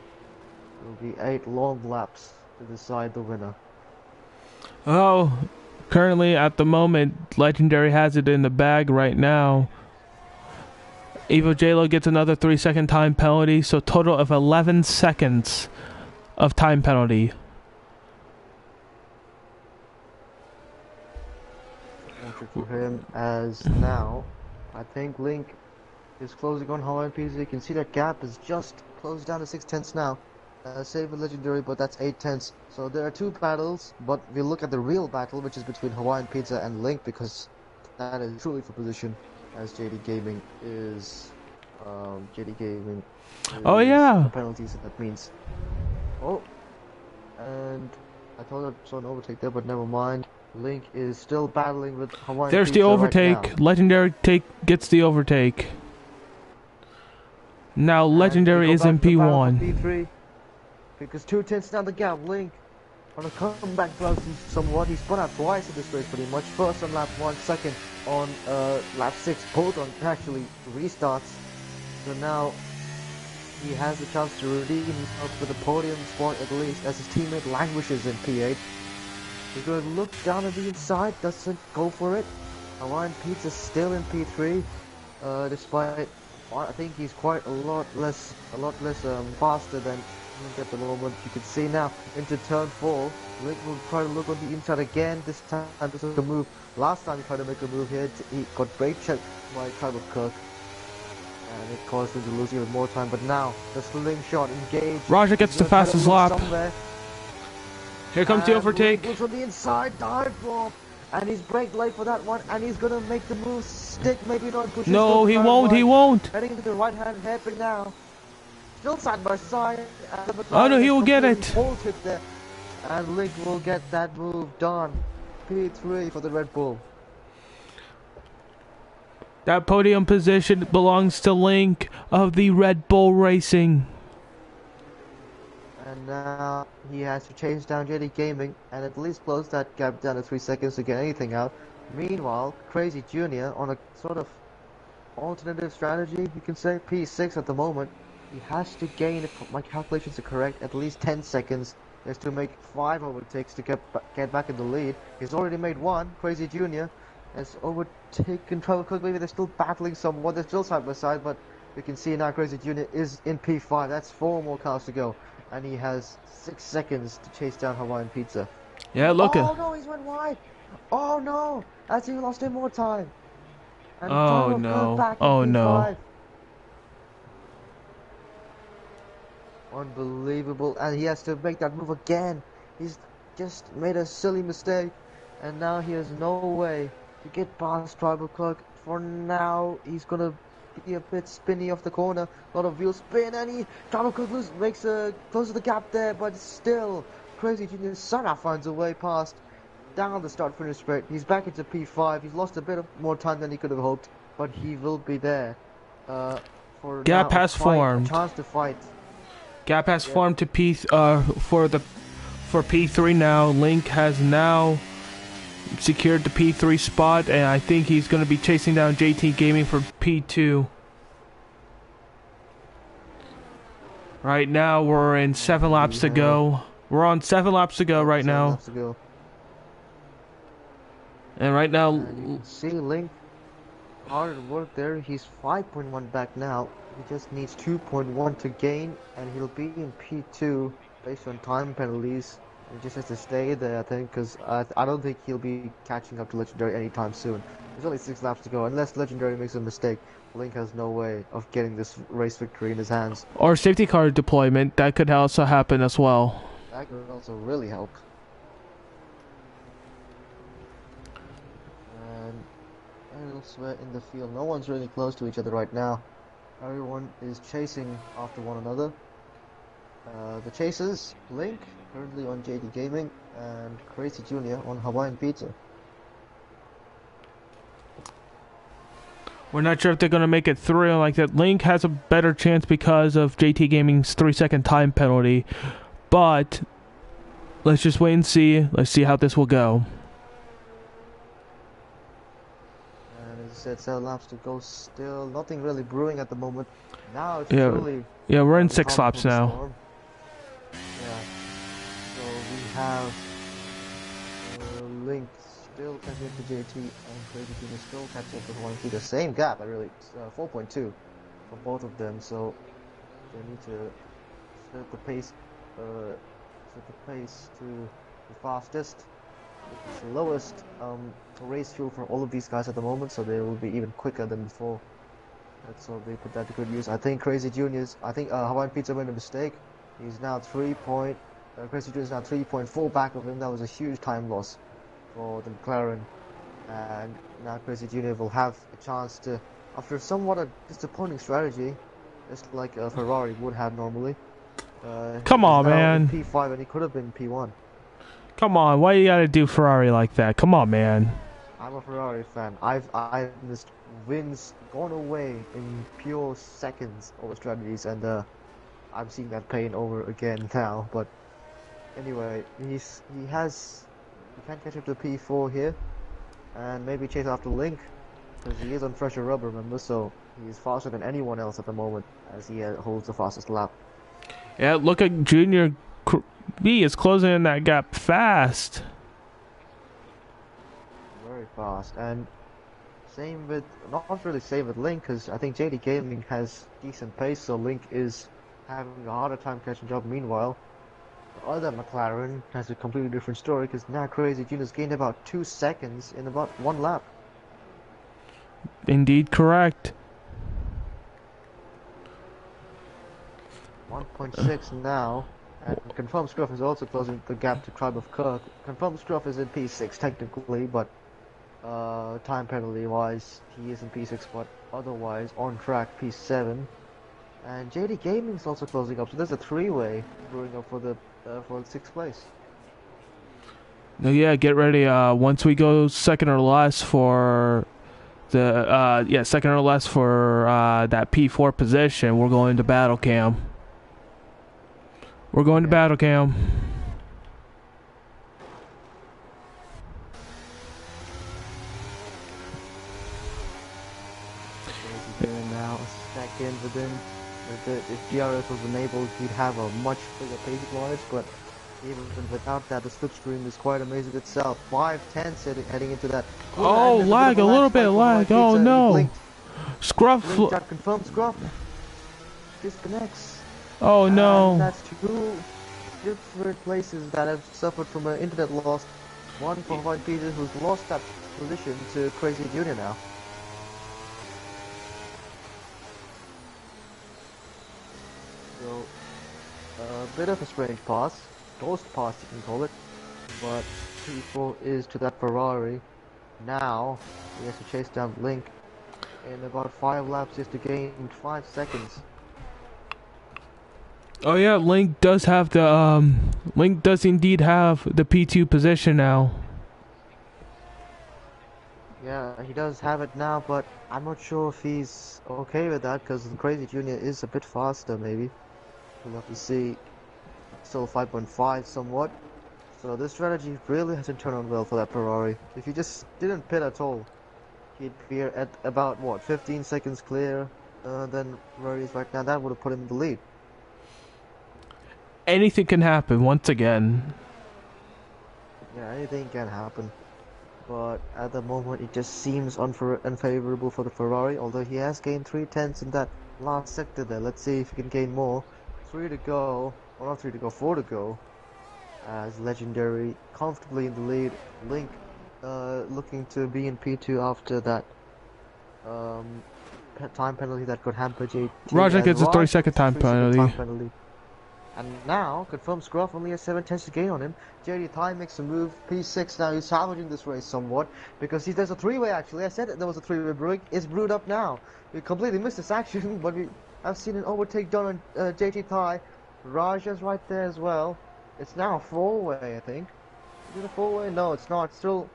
will be 8 long laps to decide the winner. Oh. Currently, at the moment, Legendary has it in the bag right now. Evo J-Lo gets another 3-second time penalty, so total of 11 seconds of time penalty. For him, as now, I think Link is closing on Hawaiian Pizza. You can see that gap is just closed down to 6/10 now. Save with Legendary, but that's 8/10. So there are 2 battles, but we look at the real battle, which is between Hawaiian Pizza and Link, because that is truly for position, as JD Gaming is. Oh yeah. Penalties. That means. Oh, and I thought I saw an overtake there, but never mind. Link is still battling with Hawaiian There's Pizza the overtake. Right Legendary gets the overtake. Now Legendary is in P1. P3. Because 2/10 down the gap, Link on a comeback drive somewhat. He spun out twice in this race pretty much. First on lap 1, second on lap 6, both on actually restarts. So now he has the chance to redeem himself with a podium spot at least, as his teammate languishes in P8. He's going to look down at the inside, doesn't go for it. Hawaiian Pizza still in P3, despite I think he's quite a lot less faster than at the moment. You can see now into turn 4. Link will try to look on the inside again. This time doesn't a move. Last time he tried to make a move here, he got brake checked by Tribal Kirk, and it caused him to lose even more time. But now the slingshot engaged. Raja gets the fastest lap. Here comes the overtake. Goes on the inside, dive bomb, and he's braked late for that one, and he's gonna make the move stick. Maybe not push. No, he won't. He won't. Heading into the right hand hairpin now. Still side by side. Oh no, he will get it. There. And Link will get that move done. P3 for the Red Bull. That podium position belongs to Link of the Red Bull Racing. And now he has to chase down JD Gaming and at least close that gap down to 3 seconds to get anything out. Meanwhile, Crazy Junior on a sort of alternative strategy, you can say, P6 at the moment. He has to gain, if my calculations are correct, at least 10 seconds. He has to make 5 overtakes to get back in the lead. He's already made 1. Crazy Junior has overtaken Trevor Cook. Maybe they're still battling somewhat. They're still side by side, but we can see now Crazy Junior is in P5. That's 4 more cars to go. And he has 6 seconds to chase down Hawaiian Pizza. Yeah, look at. Oh no, he's went wide. Oh no, that's even lost him more time. And oh no. Oh no. Unbelievable, and he has to make that move again. He's just made a silly mistake, and now he has no way to get past Tribal Clerk. For now, he's gonna be a bit spinny off the corner, a lot of wheel spin, and Tribal Clerk closes the gap there, but still, Crazy Junior Sarah finds a way past down the start-finish straight. He's back into P5. He's lost a bit more time than he could have hoped, but he will be there. For gap now, has formed. A chance to fight. Gap has formed to for P3 now. Link has now secured the P3 spot, and I think he's going to be chasing down JT Gaming for P2. Right now, we're in 7 laps to go. We're on 7 laps to go right now. 7 laps to go. And right now, and you can see Link, hard work there. He's 5.1 back now. He just needs 2.1 to gain, and he'll be in P2 based on time penalties. He just has to stay there, I think, because I don't think he'll be catching up to Legendary anytime soon. There's only 6 laps to go. Unless Legendary makes a mistake, Link has no way of getting this race victory in his hands. Or safety car deployment, that could also happen as well. That could also really help. And elsewhere in the field, no one's really close to each other right now. Everyone is chasing after one another. The chasers, Link, currently on JD Gaming, and Crazy Jr. on Hawaiian Pizza. We're not sure if they're going to make it through like that. Link has a better chance because of JT Gaming's 3-second time penalty. But let's just wait and see. Let's see how this will go. And as I said, 7 laps to go still. Nothing really brewing at the moment. Now it's yeah, we're in 6 laps now. Storm. Yeah. So we have Link still catching up to JT, and Crazy Jr. still catching up to Hawaiian Pizza. The same gap, really. 4.2 for both of them. So they need to set the pace. Set the pace to the fastest. It's the lowest race fuel for all of these guys at the moment, so they will be even quicker than before. So they put that to good use. I think Crazy Junior's. I think Hawaiian Pizza made a mistake. He's now Crazy Junior's now 3.4 back of him. That was a huge time loss for the McLaren, and now Crazy Junior will have a chance to, after somewhat a disappointing strategy, just like Ferrari would have normally. Come on, man. P5, and he could have been P1. Come on, why you gotta do Ferrari like that? Come on, man. I'm a Ferrari fan. I've missed wins gone away in pure seconds over strategies, and I'm seeing that pain over again now. But anyway, he can catch up to P4 here, and maybe chase after Link, because he is on fresher rubber, remember? So he is faster than anyone else at the moment, as he holds the fastest lap. Yeah, look at Junior B is closing in that gap fast. Very fast, and same with, not really same with Link, because I think JD Gaming has decent pace, so Link is having a harder time catching up. Meanwhile, the other McLaren has a completely different story, because now Crazy Junior's gained about 2 seconds in about 1 lap. Indeed correct. 1.6 now, and Confirmed Scruff is also closing the gap to Tribe of Kirk. Confirmed Scruff is in P6 technically, but time penalty wise he is in P6, but otherwise on track P7. And JD Gaming is also closing up, so there's a 3-way brewing up for the 6th place. No, yeah, get ready. Once we go second or less for the second or less for that P4 position, we're going to battle cam. We're going to battle cam. Now second, but then if DRS was enabled, he'd have a much bigger pace advantage, but even without that, the slipstream is quite amazing itself. 5/10 heading into that. Oh, lag, a little bit of lag. Oh no. Scruff. Confirmed Scruff disconnects. Oh no. And that's 2 different places that have suffered from an internet loss. One for Hawaiian Pizza, who's lost that position to Crazy Junior now. So, a bit of a strange pass. Ghost pass, you can call it. But P4 is to that Ferrari. Now, he has to chase down Link in about 5 laps just to gain 5 seconds. Oh yeah, Link does have the Link does indeed have the P2 position now. Yeah, he does have it now, but I'm not sure if he's okay with that, because Crazy Junior is a bit faster, maybe. We'll have to see. Still 5.5 somewhat. So this strategy really hasn't turned out well for that Ferrari. If he just didn't pit at all, he'd be at about what 15 seconds clear than where he is right now. That would have put him in the lead. Anything can happen once again. Yeah, anything can happen. But at the moment, it just seems unfavorable for the Ferrari. Although he has gained 3 tenths in that last sector there. Let's see if he can gain more. 3 to go, or not 3 to go, 4 to go. As Legendary comfortably in the lead. Link looking to be in P2 after that time penalty that could hamper JT. Raja gets a Raj 30-second time gets a 3-second penalty. time penalty. And now, confirmed Scruff only has 7 tenths to gain on him. JD Thai makes a move. P6 now, he's salvaging this race somewhat. Because there's a three-way actually. I said that there was a three-way brewing. It's brewed up now. We completely missed this action, but I've seen an overtake done on JT Thai. Raja's right there as well. It's now a four-way, I think. Is it a four-way? No, it's not. It's still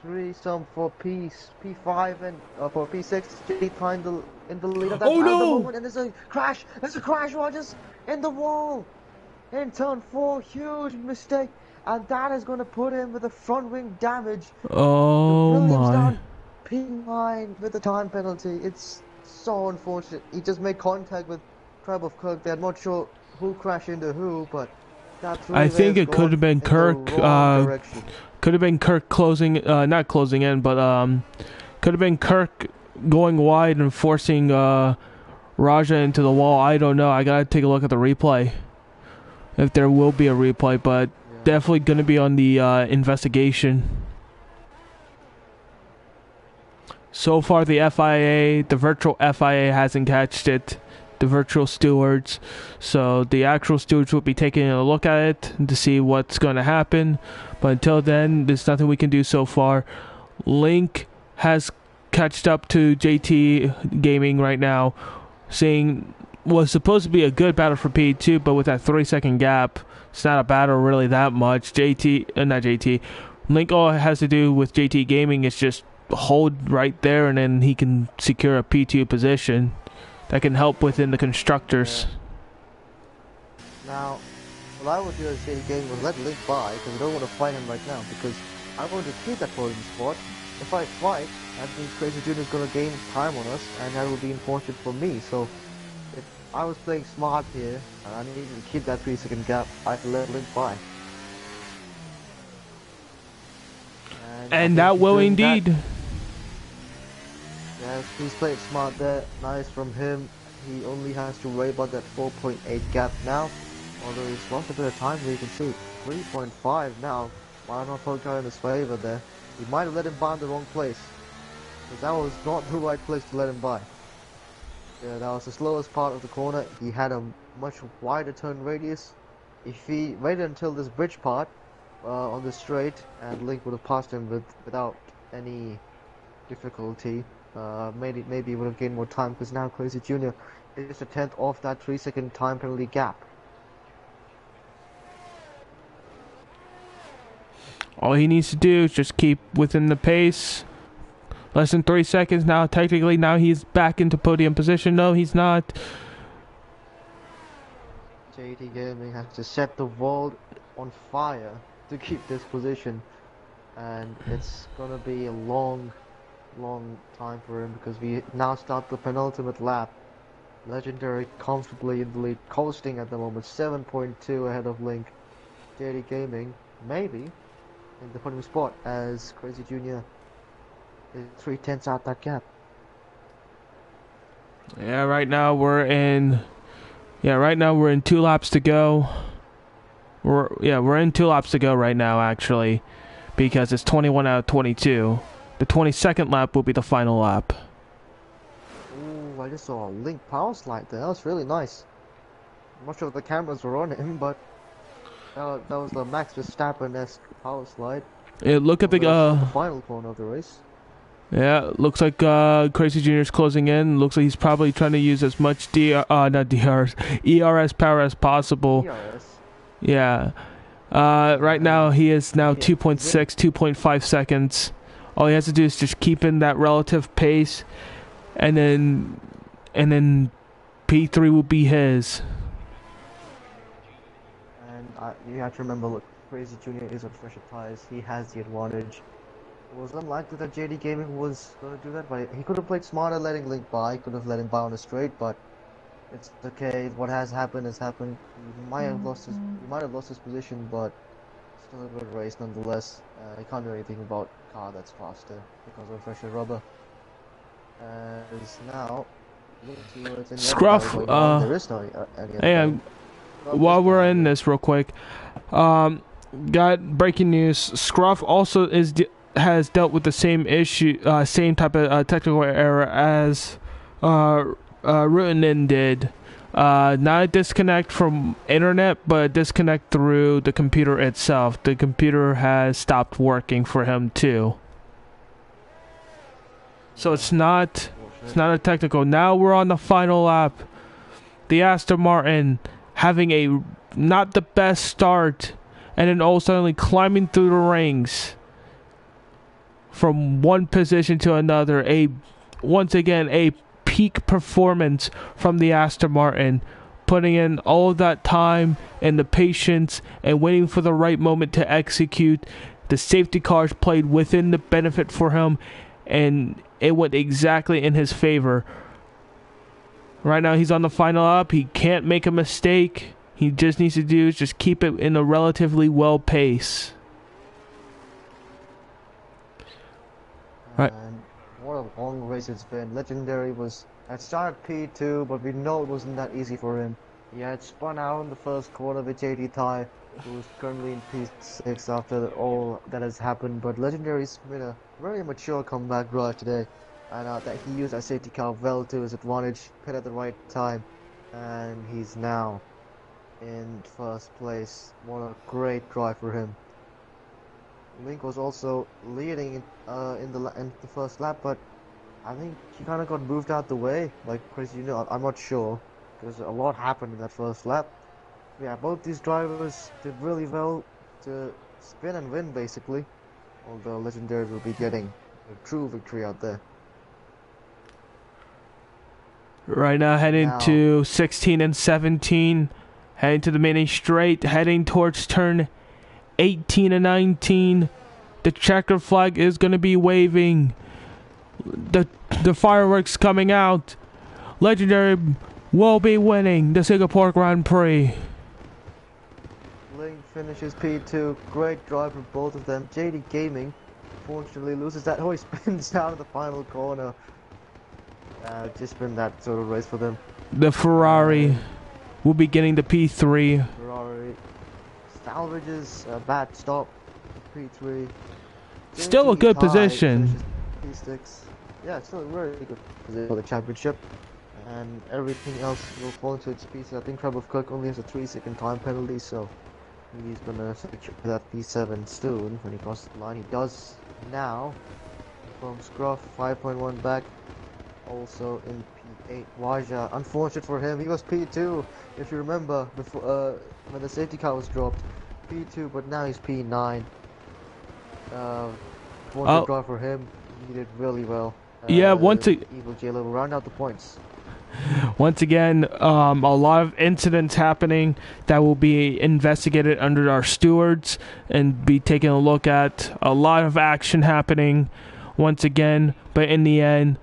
threesome for P5 and for P6. JT Thai in the lead of that Oh, no! at the moment. And there's a crash. There's a crash, Rogers, in the wall. In turn 4, huge mistake, and that is going to put him with a front wing damage. Oh Williams my. down P9 with a time penalty. It's so unfortunate. He just made contact with Tribe of Kirk. They're not sure who crashed into who, but that I think it could have been Kirk. Could have been Kirk closing, not closing in, but could have been Kirk going wide and forcing Raja into the wall. I don't know. I gotta take a look at the replay. If there will be a replay, but Yeah. definitely going to be on the investigation. So far, the FIA, the virtual FIA hasn't catched it, the virtual stewards. So the actual stewards will be taking a look at it to see what's going to happen. But until then, there's nothing we can do so far. Link has catched up to JT Gaming right now, saying was supposed to be a good battle for P2, but with that 3-second gap, it's not a battle really that much. Not JT. Link, all it has to do with JT Gaming is just hold right there, and then he can secure a P2 position that can help within the constructors. Yeah. Now, what I would do as JT Gaming was let Link by, because I don't want to fight him right now, because I want to keep that podium spot. If I fight, that means Crazy Junior is going to gain time on us, and that will be unfortunate for me. So I was playing smart here, and I needed to keep that 3-second gap. I had to let Link by. And that will indeed. Yes, he's played smart there. Nice from him. He only has to worry about that 4.8 gap now. Although he's lost a bit of time, you can see 3.5 now. Why not work out in his favor there? He might have let him by in the wrong place. Because that was not the right place to let him by. Yeah, that was the slowest part of the corner. He had a much wider turn radius. If he waited until this bridge part on the straight, and Link would have passed him without any difficulty, maybe he would have gained more time, because now Crazy Junior is just a tenth off that 3-second time penalty gap. All he needs to do is just keep within the pace. Less than 3 seconds now. Technically, now he's back into podium position. No, he's not. JT Gaming has to set the world on fire to keep this position, and it's gonna be a long time for him, because we now start the penultimate lap. Legendary comfortably in the lead, coasting at the moment, 7.2 ahead of Link. JT Gaming maybe in the podium spot, as Crazy Junior is 3 tenths out that gap. Yeah, right now we're in 2 laps to go. We're in 2 laps to go right now, actually, because it's 21 out of 22. The 22nd lap will be the final lap. Ooh, I just saw a Link power slide there. That was really nice. I'm not sure if the cameras were on him, but that was the Max Verstappen-esque power slide. Yeah, look at the final corner of the race. Yeah, looks like Crazy Junior's closing in. Looks like he's probably trying to use as much ERS power as possible. ERS. Yeah. Right now he is now 2.6, 2.5 seconds. All he has to do is just keep in that relative pace, and then P3 will be his. And you have to remember, look, Crazy Jr. is on fresher tires. He has the advantage. It was unlikely that JD Gaming was going to do that, but he could have played smarter letting Link by. Could have let him by on a straight, but it's okay. What has happened has happened. He might have lost his position, but still a good race nonetheless. He can't do anything about a car that's faster because of fresher rubber. As now, towards any other battle Scruff, going on, there is no any other hey, battle. while we're in this real quick, got breaking news. Scruff also has dealt with the same issue, same type of technical error as Ruinen did. Not a disconnect from internet, but a disconnect through the computer itself. The computer has stopped working for him too. So it's not a technical. Now we're on the final lap. The Aston Martin having a not the best start, and then all suddenly climbing through the ranks from one position to another. Once again a peak performance from the Aston Martin, putting in all of that time and the patience and waiting for the right moment to execute. The safety cars played within the benefit for him, and it went exactly in his favor. Right now he's on the final lap. He can't make a mistake. He just needs to do is just keep it in a relatively well pace. Right. And what a long race it's been. Legendary had started P2, but we know it wasn't that easy for him. He had spun out in the first corner with JD Thai, who is currently in P6 after all that has happened. But Legendary's made a very mature comeback drive today, and that he used that safety car well to his advantage, pit at the right time, and he's now in first place. What a great drive for him. Link was also leading in the first lap, but I think he kind of got moved out the way, like Chris. I'm not sure because a lot happened in that first lap. Yeah, both these drivers did really well to spin and win, basically. Although Legendary will be getting a true victory out there. Right now heading to 16 and 17, heading to the main straight, heading towards turn 18 and 19. The checker flag is going to be waving. The fireworks coming out. Legendary will be winning the Singapore Grand Prix. Link finishes P2. Great drive from both of them. JD Gaming unfortunately loses that. Oh, he spins down in the final corner. Just been that sort of race for them. The Ferrari will be getting the P3. Ferrari salvages a bad stop. P3. Still a good position. P6. Yeah, it's still a very good position for the championship. And everything else will fall into its pieces. I think Trevor Cook only has a 3-second time penalty, so he's gonna secure that P7 soon when he crosses the line. He does now. From Scruff, 5.1 back. Also in P8, Waja. Unfortunate for him, he was P2. If you remember, before when the safety car was dropped, P2, but now he's P9. Fortunate drive for him. He did really well. Yeah, Evil Jailer will round out the points. Once again, a lot of incidents happening that will be investigated under our stewards and be taken a look at. A lot of action happening once again, but in the end,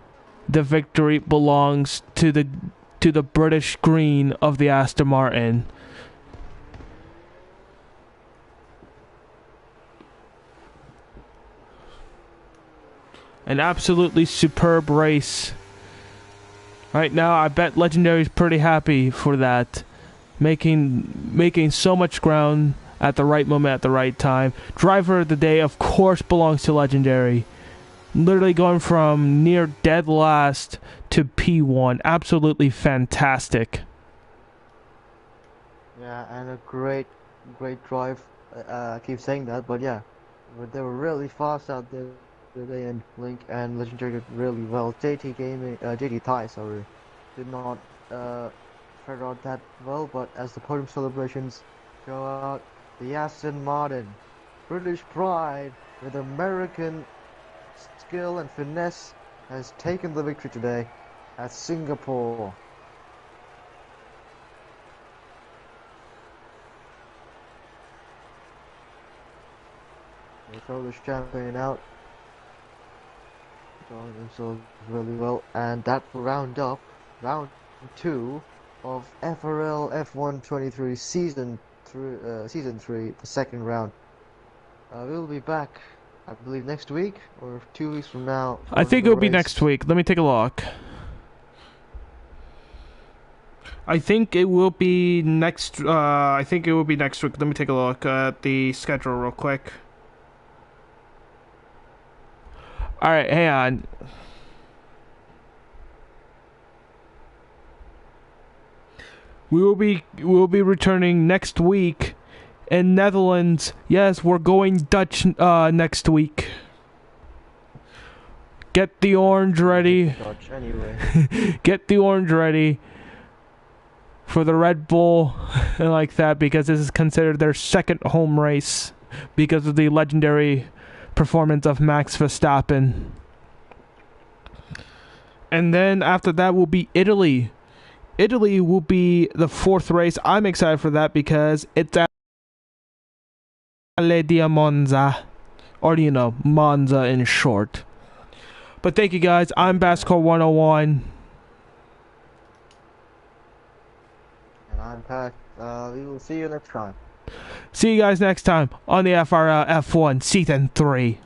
the victory belongs to the British green of the Aston Martin. An absolutely superb race. Right now, I bet Legendary's pretty happy for that. Making so much ground at the right moment, at the right time. Driver of the day, of course, belongs to Legendary. Literally going from near dead last to P1. Absolutely fantastic. Yeah, and a great drive. I keep saying that, but yeah. But they were really fast out there today, and Link and Legendary did really well. JD Thai, sorry, did not fare out that well, but as the podium celebrations go out, the Aston Martin, British pride with American skill and finesse, has taken the victory today at Singapore. throw the champagne out, enjoying themselves really well, and that will round up round 2 of FRL F1 23 season 3, the second round. We'll be back, I believe, next week or 2 weeks from now I for think another it'll be race. next week. Let me take a look. I think it will be next. I think it will be next week. Let me take a look at the schedule real quick. All right, hang on. We will be returning next week in Netherlands. Yes, we're going Dutch next week. Get the orange ready. Dutch anyway. Get the orange ready for the Red Bull and like that, because this is considered their second home race because of the legendary performance of Max Verstappen. And then after that will be Italy. Italy will be the 4th race. I'm excited for that because it's at Valle di Monza, or Monza in short. But thank you guys. I'm Basketball 101. And I'm Pat. We will see you next time. See you guys next time on the FRL F1 Season 3.